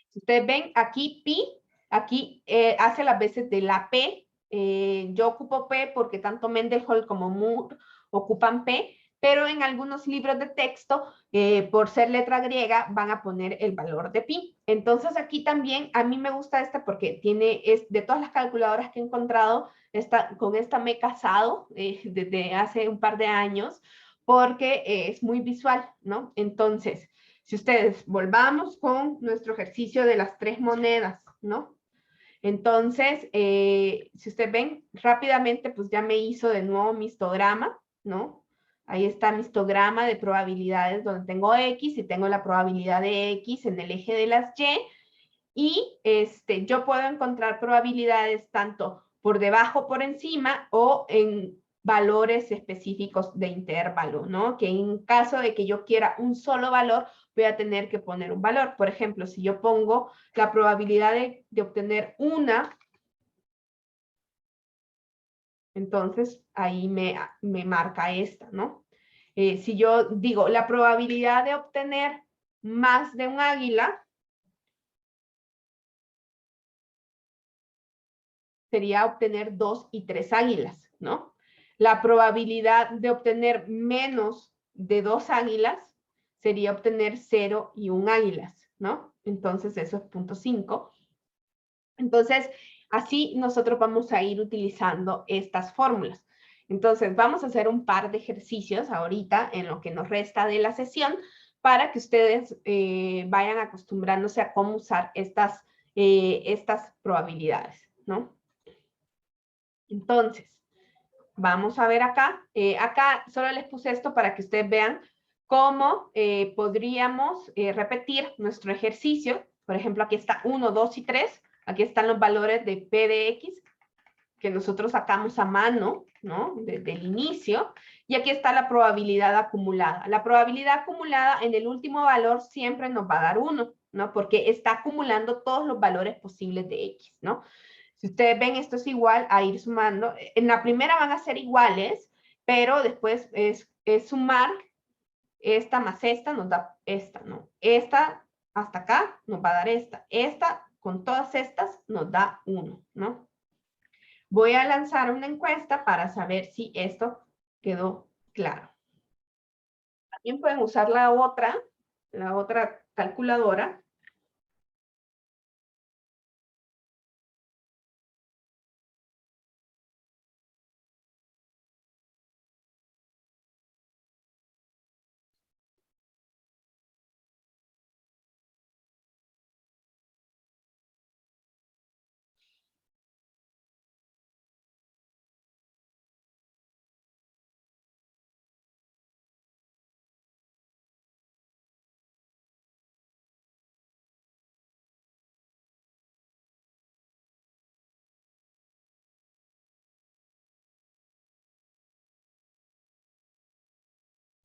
Si ustedes ven aquí pi, aquí hace las veces de la p. Yo ocupo p porque tanto Mendenhall como Moore ocupan p, pero en algunos libros de texto, por ser letra griega, van a poner el valor de pi. Entonces aquí también, a mí me gusta esta porque de todas las calculadoras que he encontrado, con esta me he casado desde hace un par de años, porque es muy visual, ¿no? Entonces, si ustedes volvamos con nuestro ejercicio de las 3 monedas, ¿no? Entonces, si ustedes ven rápidamente, pues ya me hizo de nuevo mi histograma, ¿no? Ahí está mi histograma de probabilidades donde tengo X y tengo la probabilidad de X en el eje de las Y. Y yo puedo encontrar probabilidades tanto por debajo, por encima o en valores específicos de intervalo, ¿no? Que en caso de que yo quiera un solo valor, voy a tener que poner un valor. Por ejemplo, si yo pongo la probabilidad de obtener una, entonces ahí me marca esta, ¿no? Si yo digo la probabilidad de obtener más de un águila, sería obtener 2 y 3 águilas, ¿no? La probabilidad de obtener menos de 2 águilas sería obtener 0 y 1 águilas, ¿no? Entonces eso es 0.5. Entonces, así nosotros vamos a ir utilizando estas fórmulas. Entonces, vamos a hacer un par de ejercicios ahorita en lo que nos resta de la sesión para que ustedes vayan acostumbrándose a cómo usar estas probabilidades, ¿no? Entonces, vamos a ver acá. Acá solo les puse esto para que ustedes vean cómo podríamos repetir nuestro ejercicio. Por ejemplo, aquí está 1, 2 y 3. Aquí están los valores de P de X que nosotros sacamos a mano, ¿no? Desde el inicio. Y aquí está la probabilidad acumulada. La probabilidad acumulada en el último valor siempre nos va a dar 1, ¿no? Porque está acumulando todos los valores posibles de X, ¿no? Si ustedes ven, esto es igual a ir sumando. En la primera van a ser iguales, pero después es sumar esta más esta, nos da esta, ¿no? Esta hasta acá nos va a dar esta. Esta con todas estas nos da 1, ¿no? Voy a lanzar una encuesta para saber si esto quedó claro. También pueden usar la otra calculadora.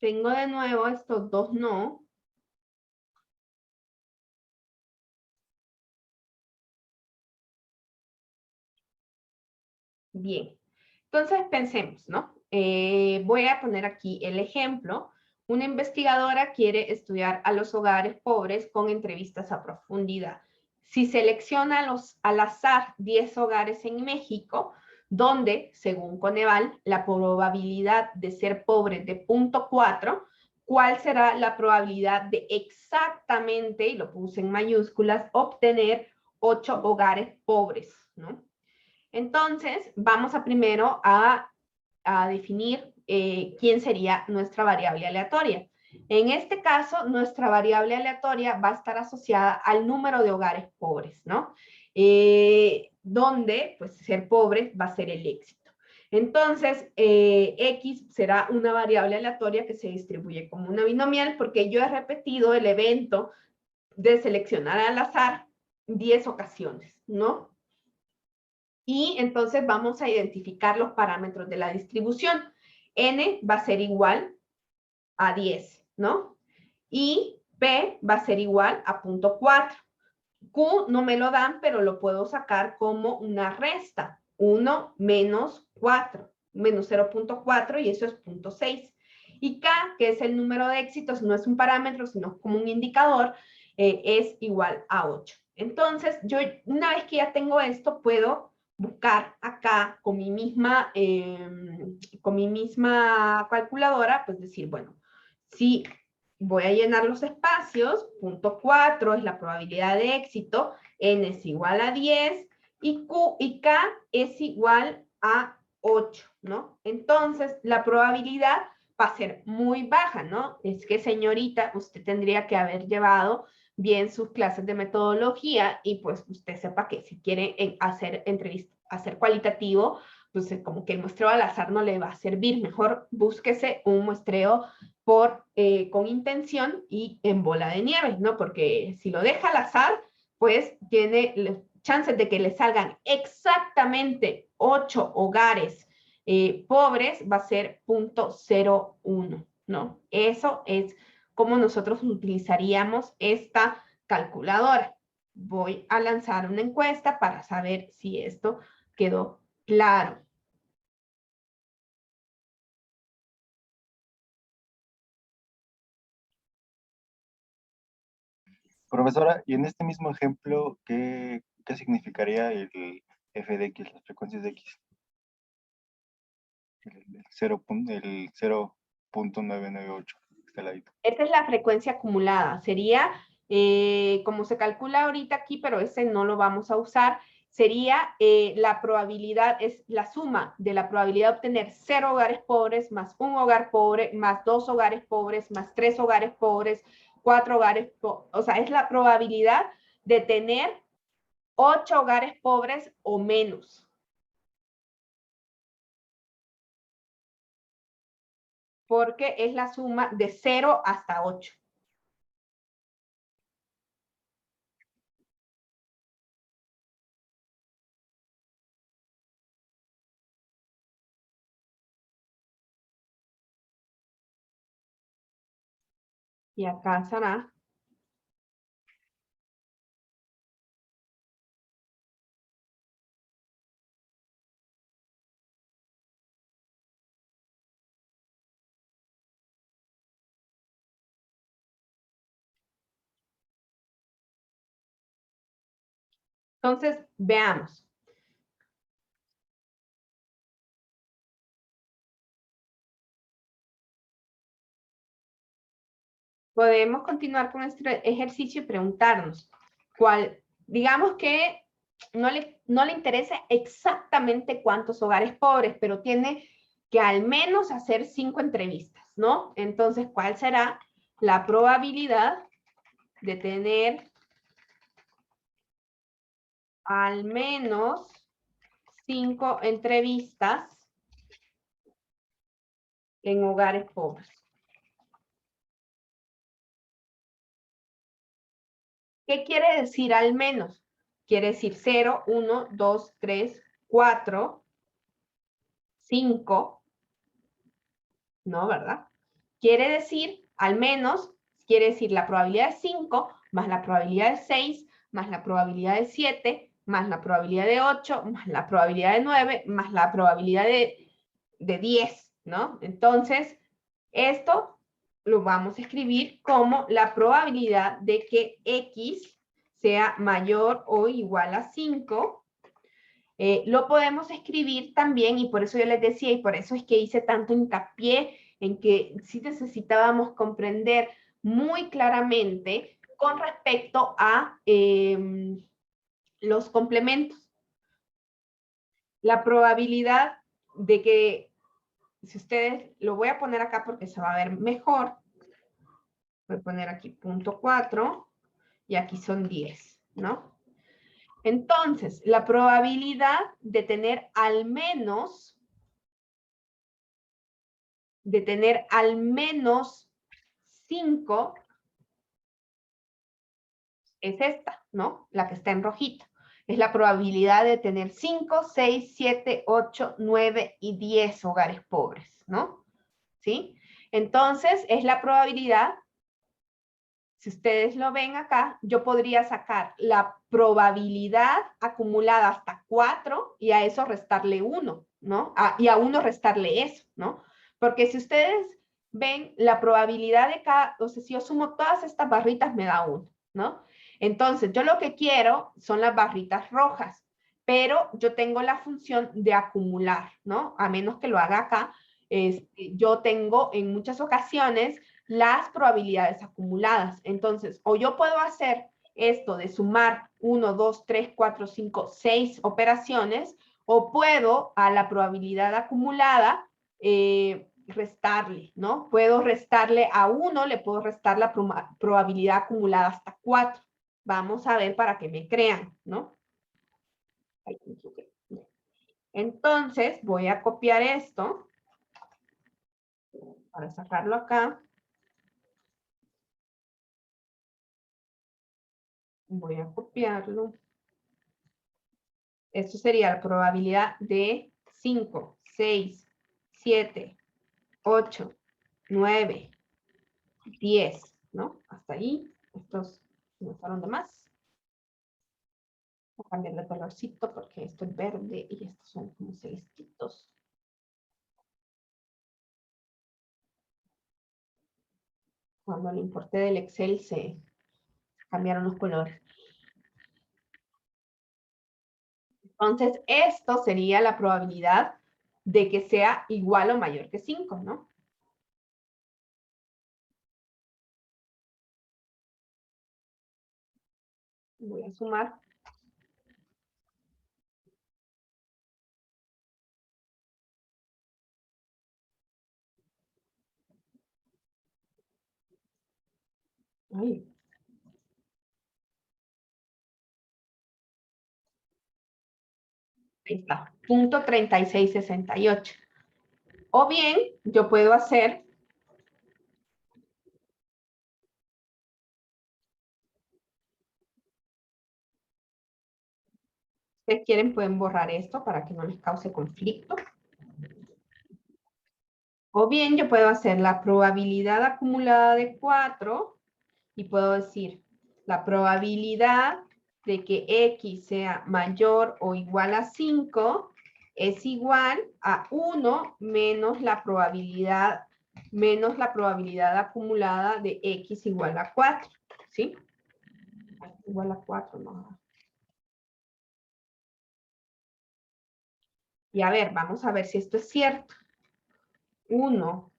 Tengo de nuevo estos dos no. Bien. Entonces pensemos, ¿no? Voy a poner aquí el ejemplo. Una investigadora quiere estudiar a los hogares pobres con entrevistas a profundidad. Si selecciona al azar 10 hogares en México, donde, según Coneval, la probabilidad de ser pobre de 0.4, ¿cuál será la probabilidad de exactamente, y lo puse en mayúsculas, obtener 8 hogares pobres, ¿no? Entonces, vamos a primero a definir quién sería nuestra variable aleatoria. En este caso, nuestra variable aleatoria va a estar asociada al número de hogares pobres, ¿no? Donde, pues, ser pobre va a ser el éxito. Entonces, X será una variable aleatoria que se distribuye como una binomial porque yo he repetido el evento de seleccionar al azar 10 ocasiones, ¿no? Y entonces vamos a identificar los parámetros de la distribución. N va a ser igual a 10, ¿no? Y P va a ser igual a 0.4. Q no me lo dan, pero lo puedo sacar como una resta. 1 menos 4, menos 0.4 y eso es 0.6. Y K, que es el número de éxitos, no es un parámetro, sino como un indicador, es igual a 8. Entonces, yo una vez que ya tengo esto, puedo buscar acá con mi misma calculadora, pues decir, bueno, si voy a llenar los espacios, 0.4 es la probabilidad de éxito, N es igual a 10 y Q y K es igual a 8, ¿no? Entonces, la probabilidad va a ser muy baja, ¿no? Es que, señorita, usted tendría que haber llevado bien sus clases de metodología y pues usted sepa que si quiere hacer entrevista, hacer cualitativo, pues como que el muestreo al azar no le va a servir. Mejor búsquese un muestreo con intención y en bola de nieve, ¿no? Porque si lo deja al azar, pues tiene chances de que le salgan exactamente 8 hogares pobres, va a ser 0.01, ¿no? Eso es como nosotros utilizaríamos esta calculadora. Voy a lanzar una encuesta para saber si esto quedó claro.
Profesora, y en este mismo ejemplo, ¿qué significaría el f de x, las frecuencias de x? El 0.998, está al ladito.
Esta es la frecuencia acumulada. Sería, como se calcula ahorita aquí, pero ese no lo vamos a usar, sería la probabilidad, es la suma de la probabilidad de obtener 0 hogares pobres, más 1 hogar pobre, más 2 hogares pobres, más 3 hogares pobres, 4 hogares pobres. O sea, es la probabilidad de tener 8 hogares pobres o menos. Porque es la suma de 0 hasta 8. Y acá será entonces, veamos. Podemos continuar con nuestro ejercicio y preguntarnos digamos que no le interesa exactamente cuántos hogares pobres, pero tiene que al menos hacer 5 entrevistas, ¿no? Entonces, ¿cuál será la probabilidad de tener al menos 5 entrevistas en hogares pobres? ¿Qué quiere decir al menos? Quiere decir 0, 1, 2, 3, 4, 5, ¿no? ¿Verdad? Quiere decir, al menos, quiere decir la probabilidad de 5, más la probabilidad de 6, más la probabilidad de 7, más la probabilidad de 8, más la probabilidad de 9, más la probabilidad de 10, ¿no? Entonces, esto lo vamos a escribir como la probabilidad de que X sea mayor o igual a 5. Lo podemos escribir también, y por eso yo les decía, y por eso es que hice tanto hincapié en que sí necesitábamos comprender muy claramente con respecto a los complementos. La probabilidad de que, si ustedes, lo voy a poner acá porque se va a ver mejor, voy a poner aquí 0.4 y aquí son 10, ¿no? Entonces, la probabilidad de tener al menos 5 es esta, ¿no? La que está en rojito. Es la probabilidad de tener 5, 6, 7, 8, 9 y 10 hogares pobres, ¿no? ¿Sí? Entonces, es la probabilidad, si ustedes lo ven acá, yo podría sacar la probabilidad acumulada hasta 4 y a eso restarle 1, ¿no? Y a 1 restarle eso, ¿no? Porque si ustedes ven la probabilidad de cada, o sea, si yo sumo todas estas barritas me da 1, ¿no? Entonces, yo lo que quiero son las barritas rojas, pero yo tengo la función de acumular, ¿no? A menos que lo haga acá, yo tengo en muchas ocasiones las probabilidades acumuladas. Entonces, o yo puedo hacer esto de sumar 1, 2, 3, 4, 5, 6 operaciones, o puedo a la probabilidad acumulada restarle, ¿no? Puedo restarle a 1, le puedo restar la probabilidad acumulada hasta 4. Vamos a ver para que me crean, ¿no? Entonces, voy a copiar esto para sacarlo acá. Voy a copiarlo. Esto sería la probabilidad de 5, 6, 7, 8, 9, 10, ¿no? Hasta ahí. Estos me fueron de más. Voy a cambiar de colorcito porque esto es verde y estos son como celestitos. Cuando lo importé del Excel se cambiaron los colores. Entonces, esto sería la probabilidad de que sea igual o mayor que 5, ¿no? Voy a sumar. Ay. Ahí está, punto 3668. O bien, yo puedo hacer si quieren pueden borrar esto para que no les cause conflicto. O bien yo puedo hacer la probabilidad acumulada de 4 y puedo decir la probabilidad de que X sea mayor o igual a 5 es igual a 1 menos la probabilidad acumulada de X igual a 4, ¿sí? Igual a 4, no. Y a ver, vamos a ver si esto es cierto. 1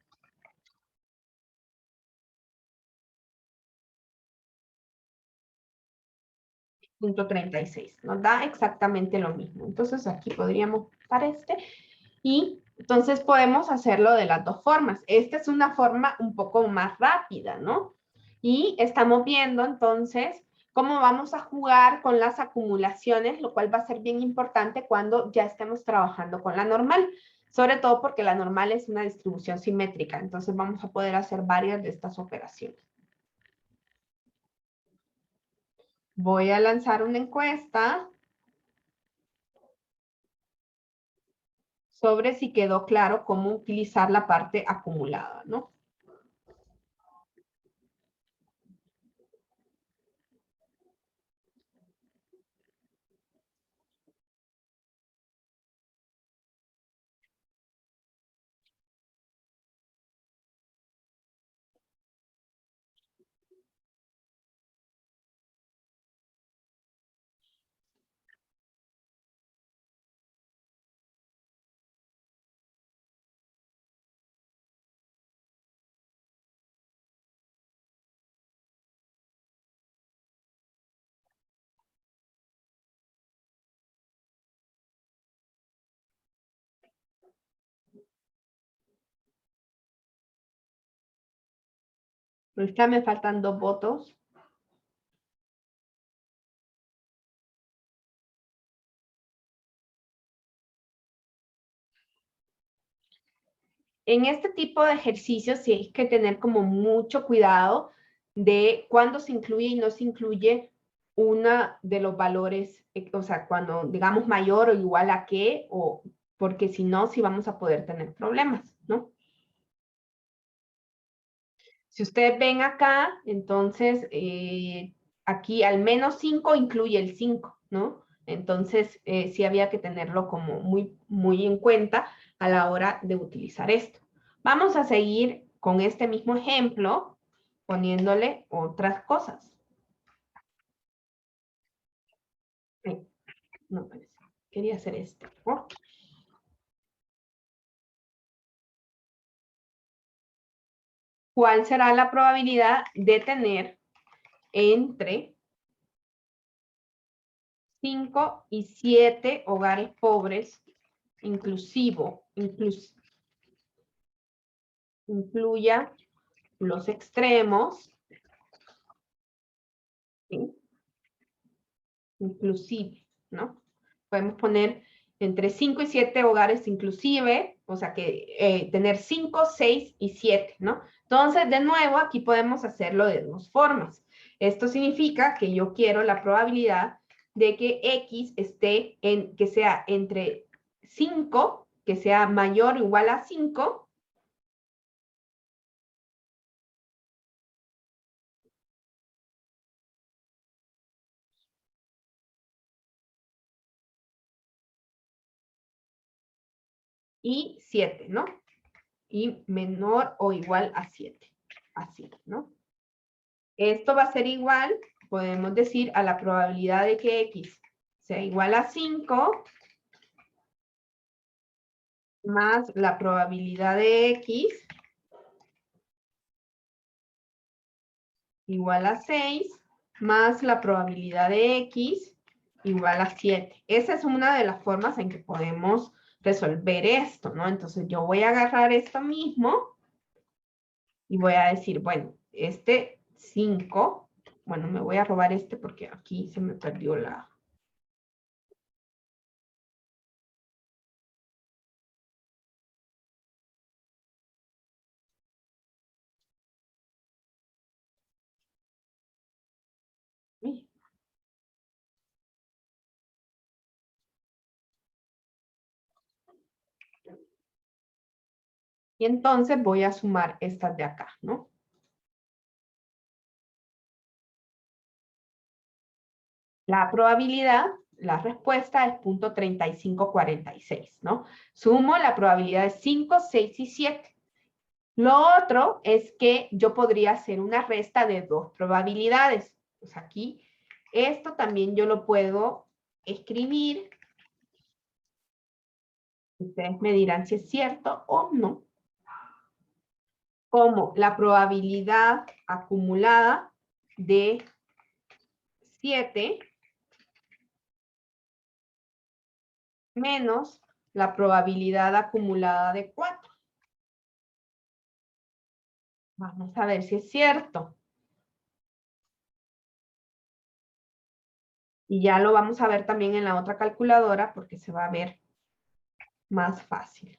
punto 36. Nos da exactamente lo mismo. Entonces aquí podríamos usar este. Y entonces podemos hacerlo de las dos formas. Esta es una forma un poco más rápida, ¿no? Y estamos viendo entonces cómo vamos a jugar con las acumulaciones, lo cual va a ser bien importante cuando ya estemos trabajando con la normal. Sobre todo porque la normal es una distribución simétrica. Entonces vamos a poder hacer varias de estas operaciones. Voy a lanzar una encuesta sobre si quedó claro cómo utilizar la parte acumulada, ¿no? Ahorita me faltan 2 votos. En este tipo de ejercicios sí hay que tener como mucho cuidado de cuándo se incluye y no se incluye una de los valores, o sea, cuando digamos mayor o igual a qué, o porque si no, sí vamos a poder tener problemas, ¿no? Si ustedes ven acá, entonces aquí al menos 5 incluye el 5, ¿no? Entonces sí había que tenerlo como muy en cuenta a la hora de utilizar esto. Vamos a seguir con este mismo ejemplo, poniéndole otras cosas. No parece. Quería hacer esto, ¿no? ¿Cuál será la probabilidad de tener entre 5 y 7 hogares pobres incluya los extremos, ¿sí? Inclusive, ¿no? Podemos poner entre 5 y 7 hogares inclusive, o sea que tener 5, 6 y 7, ¿no? Entonces, de nuevo, aquí podemos hacerlo de dos formas. Esto significa que yo quiero la probabilidad de que X esté que sea entre 5, que sea mayor o igual a 5, y 7, ¿no? Y menor o igual a 7. Así, ¿no? Esto va a ser igual, podemos decir, a la probabilidad de que X sea igual a 5 más la probabilidad de X igual a 6 más la probabilidad de X igual a 7. Esa es una de las formas en que podemos resolver esto, ¿no? Entonces yo voy a agarrar esto mismo y voy a decir, bueno, este 5, bueno, me voy a robar este porque aquí se me perdió la... Y entonces voy a sumar estas de acá, ¿no? La probabilidad, la respuesta es 0.3546, ¿no? Sumo la probabilidad de 5, 6 y 7. Lo otro es que yo podría hacer una resta de dos probabilidades. Pues aquí, esto también yo lo puedo escribir. Ustedes me dirán si es cierto o no. Como la probabilidad acumulada de 7 menos la probabilidad acumulada de 4. Vamos a ver si es cierto. Y ya lo vamos a ver también en la otra calculadora porque se va a ver más fácil.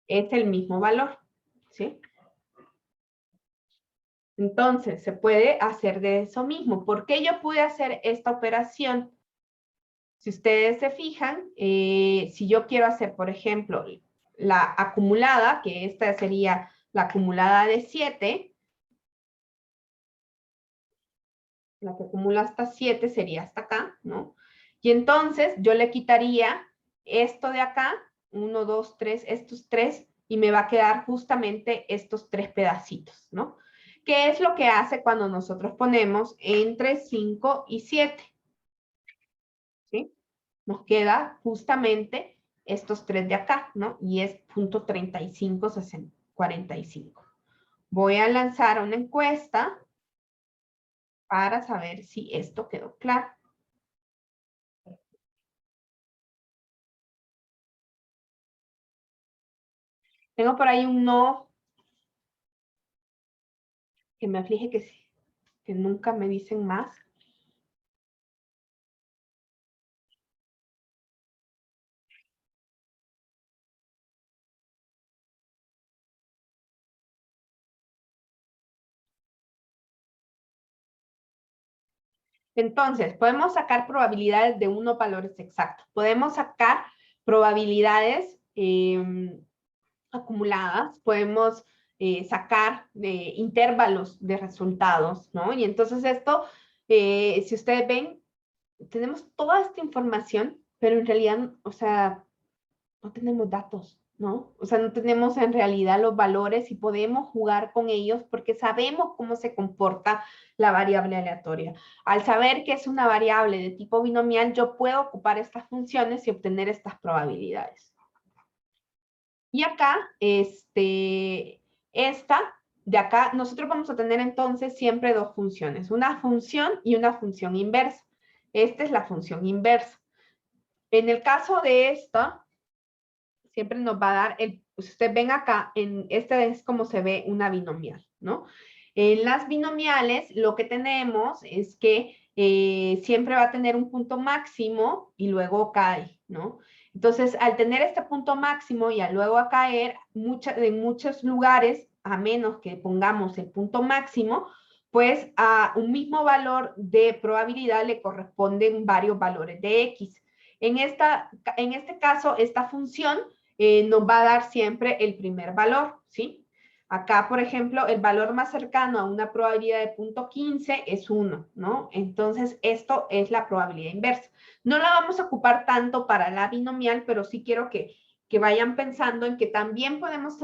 Es el mismo valor, ¿sí? Entonces, se puede hacer de eso mismo. ¿Por qué yo pude hacer esta operación? Si ustedes se fijan, si yo quiero hacer, por ejemplo, la acumulada, que esta sería la acumulada de 7, la que acumula hasta 7 sería hasta acá, ¿no? Y entonces yo le quitaría esto de acá, 1, 2, 3, estos 3, y me va a quedar justamente estos 3 pedacitos, ¿no? ¿Qué es lo que hace cuando nosotros ponemos entre 5 y 7? ¿Sí? Nos queda justamente estos 3 de acá, ¿no? Y es 0.3545. Voy a lanzar una encuesta para saber si esto quedó claro. Tengo por ahí un no que me aflige que nunca me dicen más. Entonces, podemos sacar probabilidades de unos valores exactos. Podemos sacar probabilidades acumuladas. Podemos sacar intervalos de resultados, ¿no? Y entonces esto, si ustedes ven, tenemos toda esta información, pero en realidad, o sea, no tenemos datos, ¿no? O sea, no tenemos en realidad los valores y podemos jugar con ellos porque sabemos cómo se comporta la variable aleatoria. Al saber que es una variable de tipo binomial, yo puedo ocupar estas funciones y obtener estas probabilidades. Y acá, esta de acá nosotros vamos a tener entonces siempre dos funciones, una función y una función inversa. Esta es la función inversa. En el caso de esta, siempre nos va a dar, si ustedes ven acá, esta es como se ve una binomial, ¿no? En las binomiales lo que tenemos es que siempre va a tener un punto máximo y luego cae, ¿no? Entonces, al tener este punto máximo y luego a caer, en muchos lugares, a menos que pongamos el punto máximo, pues a un mismo valor de probabilidad le corresponden varios valores de X. En este caso, esta función nos va a dar siempre el primer valor, ¿sí? Acá, por ejemplo, el valor más cercano a una probabilidad de 0.15 es 1, ¿no? Entonces, esto es la probabilidad inversa. No la vamos a ocupar tanto para la binomial, pero sí quiero que vayan pensando en que también podemos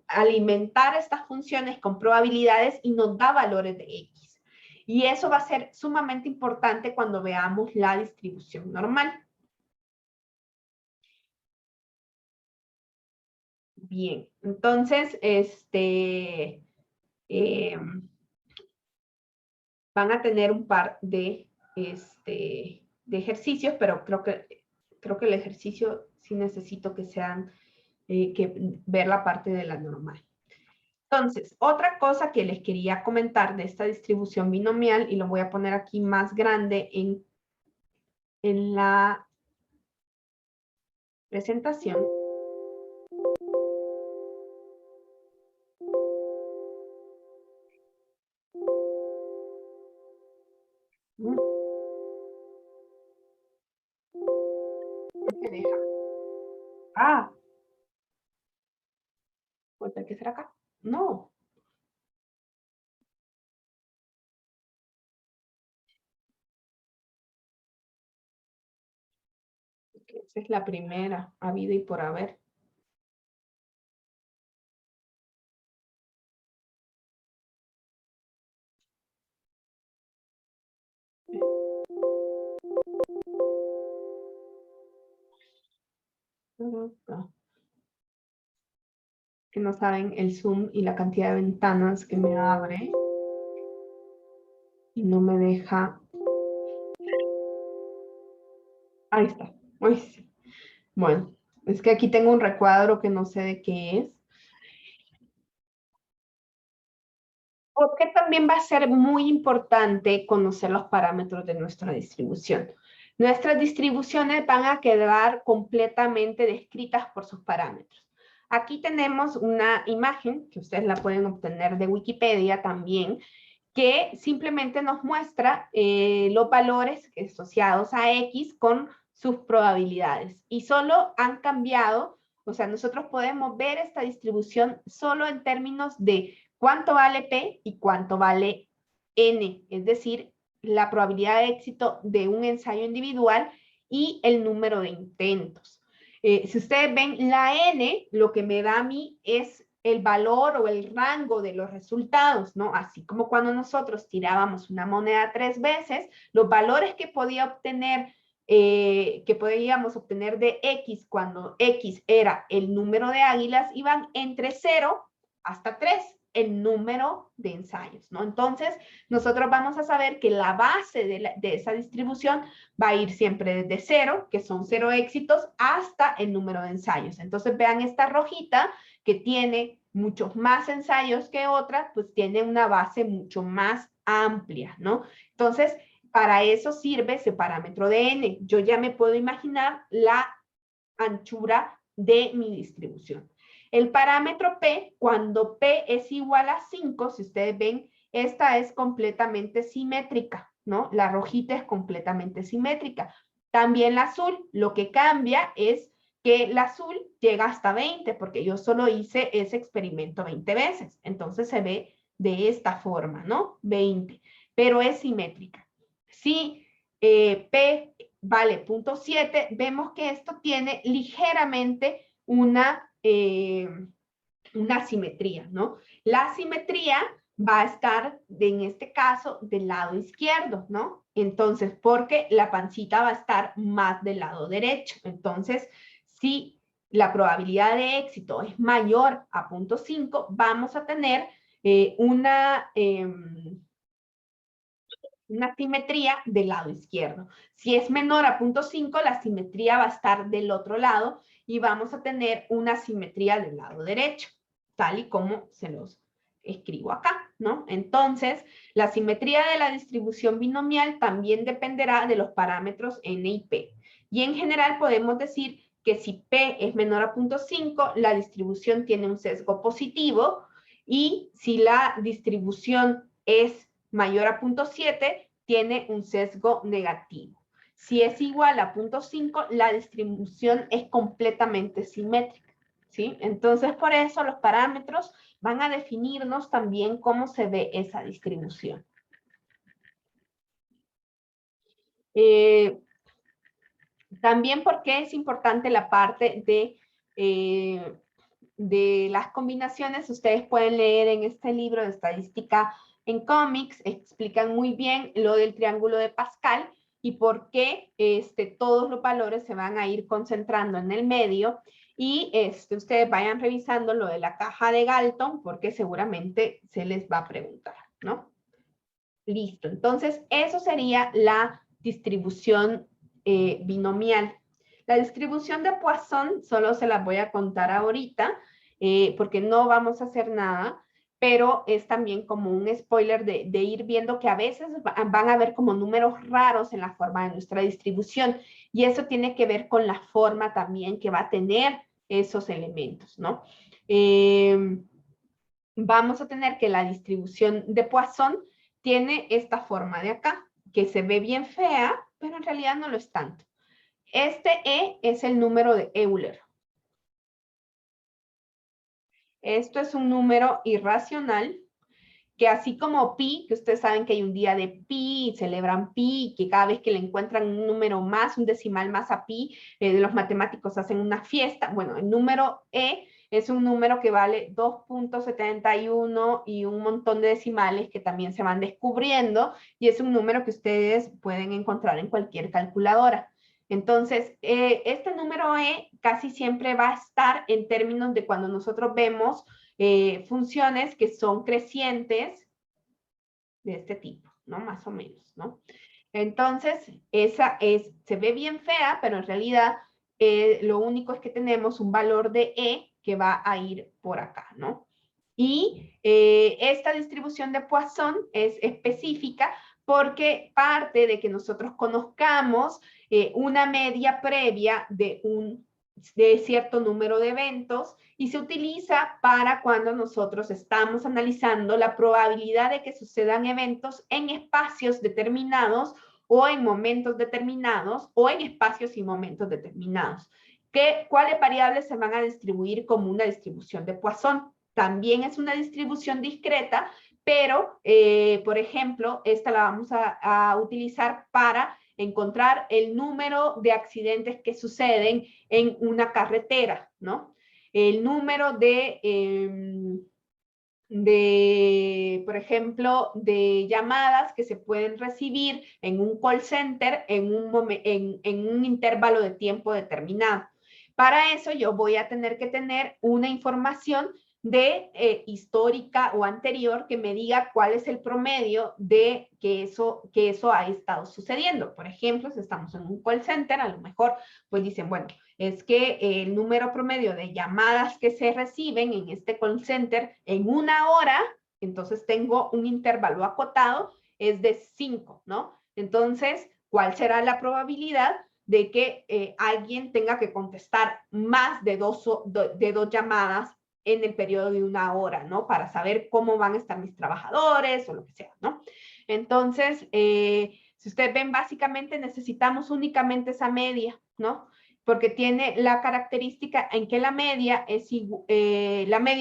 alimentar estas funciones con probabilidades y nos da valores de X. Y eso va a ser sumamente importante cuando veamos la distribución normal. Bien, entonces, van a tener un par de ejercicios, pero creo que el ejercicio sí necesito que sean, ver la parte de la normal. Entonces, otra cosa que les quería comentar de esta distribución binomial, y lo voy a poner aquí más grande en la presentación. ¿Qué deja? Ah, pues hay que ser acá. No. Esa es la primera, habido y por haber. Que no saben el zoom y la cantidad de ventanas que me abre. Y no me deja. Ahí está. Uy, sí. Bueno, es que aquí tengo un recuadro que no sé de qué es. Porque también va a ser muy importante conocer los parámetros de nuestra distribución. Nuestras distribuciones van a quedar completamente descritas por sus parámetros. Aquí tenemos una imagen que ustedes la pueden obtener de Wikipedia también, que simplemente nos muestra los valores asociados a X con sus probabilidades. Y solo han cambiado, o sea, nosotros podemos ver esta distribución solo en términos de cuánto vale P y cuánto vale N, es decir, la probabilidad de éxito de un ensayo individual y el número de intentos. Si ustedes ven la N, lo que me da a mí es el valor o el rango de los resultados, ¿no? Así como cuando nosotros tirábamos una moneda 3 veces, los valores que podíamos obtener de X cuando X era el número de águilas iban entre 0 hasta 3, el número de ensayos, ¿no? Entonces, nosotros vamos a saber que la base de esa distribución va a ir siempre desde 0, que son 0 éxitos, hasta el número de ensayos. Entonces, vean esta rojita que tiene muchos más ensayos que otra, pues tiene una base mucho más amplia, ¿no? Entonces, para eso sirve ese parámetro de n. Yo ya me puedo imaginar la anchura de mi distribución. El parámetro P, cuando P es igual a 5, si ustedes ven, esta es completamente simétrica, ¿no? La rojita es completamente simétrica. También la azul, lo que cambia es que el azul llega hasta 20, porque yo solo hice ese experimento 20 veces. Entonces se ve de esta forma, ¿no? 20, pero es simétrica. Si P vale 0.7, vemos que esto tiene ligeramente una simetría, ¿no? La simetría va a estar, en este caso, del lado izquierdo, ¿no? Entonces, porque la pancita va a estar más del lado derecho. Entonces, si la probabilidad de éxito es mayor a 0.5, vamos a tener una simetría del lado izquierdo. Si es menor a 0.5, la simetría va a estar del otro lado y vamos a tener una simetría del lado derecho, tal y como se los escribo acá, ¿no? Entonces, la simetría de la distribución binomial también dependerá de los parámetros n y p. Y en general podemos decir que si p es menor a 0.5, la distribución tiene un sesgo positivo, y si la distribución es mayor a 0.7, tiene un sesgo negativo. Si es igual a 0.5, la distribución es completamente simétrica, ¿sí? Entonces, por eso los parámetros van a definirnos también cómo se ve esa distribución. También porque es importante la parte de las combinaciones. Ustedes pueden leer en este libro de estadística en cómics, explican muy bien lo del triángulo de Pascal y por qué todos los valores se van a ir concentrando en el medio, y ustedes vayan revisando lo de la caja de Galton porque seguramente se les va a preguntar, ¿no? Listo, entonces eso sería la distribución binomial. La distribución de Poisson solo se las voy a contar ahorita, porque no vamos a hacer nada, pero es también como un spoiler de ir viendo que a veces van a haber como números raros en la forma de nuestra distribución, y eso tiene que ver con la forma también que va a tener esos elementos, ¿no? Vamos a tener que la distribución de Poisson tiene esta forma de acá, que se ve bien fea, pero en realidad no lo es tanto. Este E es el número de Euler. Esto es un número irracional, que así como pi, que ustedes saben que hay un día de pi, y celebran pi, que cada vez que le encuentran un número más, un decimal más a pi, los matemáticos hacen una fiesta. Bueno, el número E es un número que vale 2.71 y un montón de decimales que también se van descubriendo, y es un número que ustedes pueden encontrar en cualquier calculadora. Entonces, este número E casi siempre va a estar en términos de cuando nosotros vemos funciones que son crecientes de este tipo, ¿no? Más o menos, ¿no? Entonces, se ve bien fea, pero en realidad lo único es que tenemos un valor de E que va a ir por acá, ¿no? Y esta distribución de Poisson es específica porque parte de que nosotros conozcamos una media previa de cierto número de eventos, y se utiliza para cuando nosotros estamos analizando la probabilidad de que sucedan eventos en espacios determinados o en momentos determinados o en espacios y momentos determinados. ¿Cuáles variables se van a distribuir como una distribución de Poisson? También es una distribución discreta, pero, por ejemplo, esta la vamos a utilizar para encontrar el número de accidentes que suceden en una carretera, ¿no? El número por ejemplo, de llamadas que se pueden recibir en un call center en un intervalo de tiempo determinado. Para eso yo voy a tener que tener una información histórica o anterior que me diga cuál es el promedio de que eso ha estado sucediendo. Por ejemplo, si estamos en un call center, a lo mejor pues dicen, bueno, es que el número promedio de llamadas que se reciben en este call center en una hora, entonces tengo un intervalo acotado, es de 5, ¿no? Entonces, ¿cuál será la probabilidad de que alguien tenga que contestar más de dos llamadas en el periodo de una hora, ¿no? Para saber cómo van a estar mis trabajadores o lo que sea, ¿no? Entonces, si ustedes ven, básicamente necesitamos únicamente esa media, ¿no? Porque tiene la característica en que la media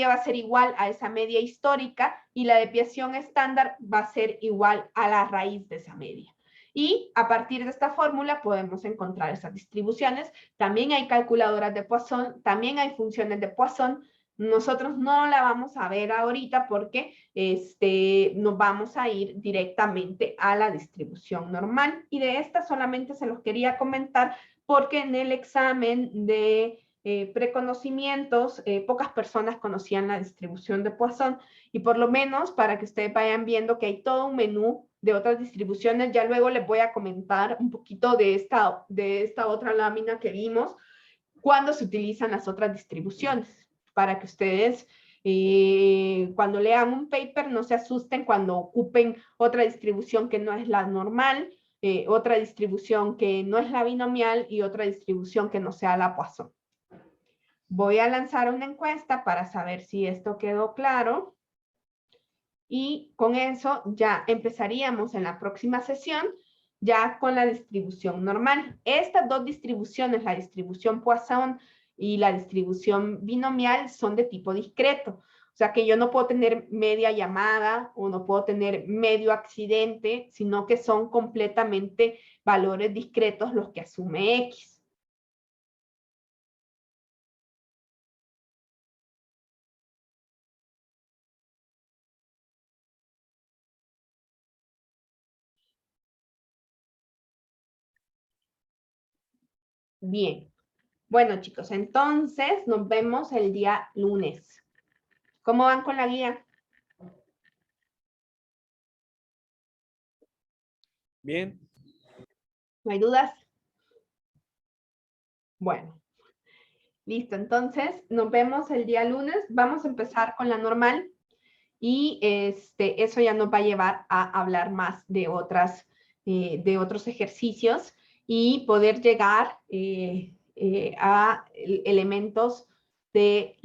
va a ser igual a esa media histórica, y la desviación estándar va a ser igual a la raíz de esa media. Y a partir de esta fórmula podemos encontrar esas distribuciones. También hay calculadoras de Poisson, también hay funciones de Poisson. Nosotros no la vamos a ver ahorita porque nos vamos a ir directamente a la distribución normal. Y de esta solamente se los quería comentar porque en el examen de preconocimientos, pocas personas conocían la distribución de Poisson, y por lo menos para que ustedes vayan viendo que hay todo un menú de otras distribuciones. Ya luego les voy a comentar un poquito de esta otra lámina que vimos, cuando se utilizan las otras distribuciones, para que ustedes cuando lean un paper no se asusten cuando ocupen otra distribución que no es la normal, otra distribución que no es la binomial y otra distribución que no sea la Poisson. Voy a lanzar una encuesta para saber si esto quedó claro. Y con eso ya empezaríamos en la próxima sesión ya con la distribución normal. Estas dos distribuciones, la distribución Poisson y la distribución binomial, son de tipo discreto. O sea que yo no puedo tener media llamada o no puedo tener medio accidente, sino que son completamente valores discretos los que asume X. Bien. Bueno, chicos, entonces nos vemos el día lunes. ¿Cómo van con la guía?
Bien.
¿No hay dudas? Bueno, listo. Entonces, nos vemos el día lunes. Vamos a empezar con la normal y eso ya nos va a llevar a hablar más de otros ejercicios y poder llegar a elementos de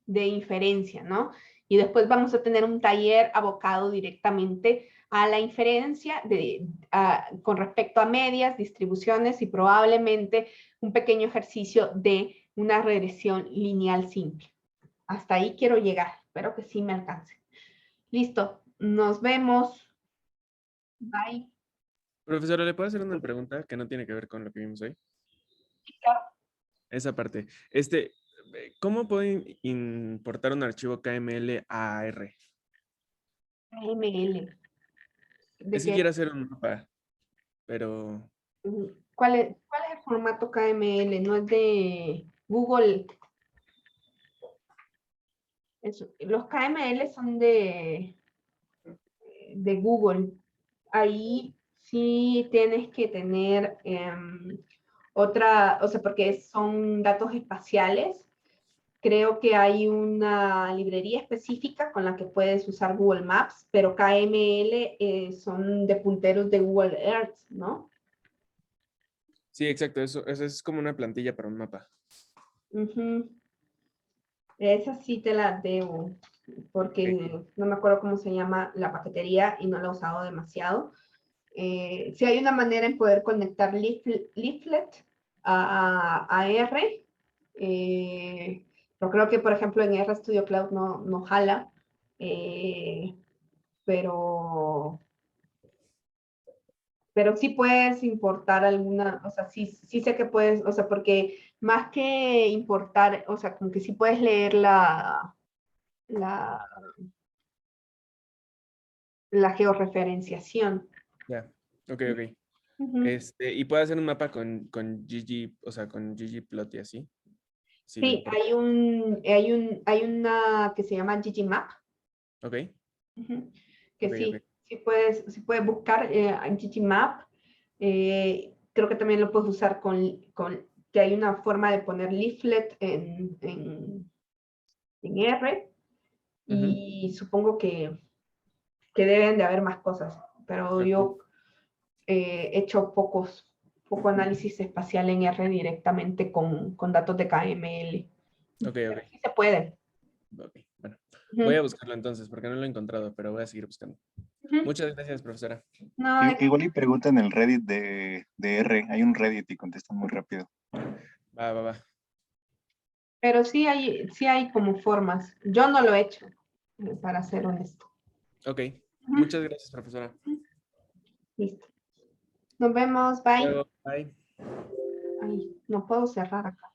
de inferencia, ¿no? Y después vamos a tener un taller abocado directamente a la inferencia con respecto a medias, distribuciones y probablemente un pequeño ejercicio de una regresión lineal simple. Hasta ahí quiero llegar, espero que sí me alcance. Listo, nos vemos. Bye.
Profesora, ¿le puedo hacer una pregunta que no tiene que ver con lo que vimos hoy?
Claro.
Esa parte. ¿Cómo puedo importar un archivo KML a R?
KML. ¿De
Es que
qué?
quiero hacer un mapa, pero
¿Cuál es el formato KML? No es de Google. Los KML son de Google. Ahí sí tienes que tener otra, o sea, porque son datos espaciales. Creo que hay una librería específica con la que puedes usar Google Maps, pero KML son de punteros de Google Earth, ¿no?
sí, exacto. Eso es como una plantilla para un mapa.
Uh-huh. Esa sí te la debo, porque no me acuerdo cómo se llama la paquetería y no la he usado demasiado. Si hay una manera en poder conectar Leaflet a R, pero creo que, por ejemplo, en RStudio Cloud no jala, pero, pero sí puedes importar alguna, o sea, sí sé que puedes, o sea, porque más que importar, o sea, como que sí puedes leer la, la georreferenciación.
Ya, ok, ok.
Uh-huh.
Y puedo hacer un mapa con Gg, o sea, con ggplot y así. Sí, le
Sí,
importa.
hay una que se llama Ggmap,
Ok,
que
ok, ok.
sí puedes buscar en Ggmap. Creo que también lo puedes usar que hay una forma de poner leaflet en R,
Ujú,
y supongo que deben de haber más cosas, pero
ok,
yo he hecho poco análisis espacial en R directamente con datos de KML.
ok,
Pero
ok.
sí se puede.
Ok, bueno. Voy a
Ujú,
buscarlo entonces, porque no lo he encontrado, pero voy a seguir buscando.
ujú.
Muchas gracias, profesora.
No,
Igual y preguntan en el Reddit de R. Hay un Reddit y contestan muy rápido.
Va, va, va.
pero sí hay como formas. Yo no lo he hecho, para ser honesto.
Ok,
Ujú,
muchas gracias, profesora.
listo. Nos vemos, bye.
Luego, bye.
Ay, no puedo cerrar acá.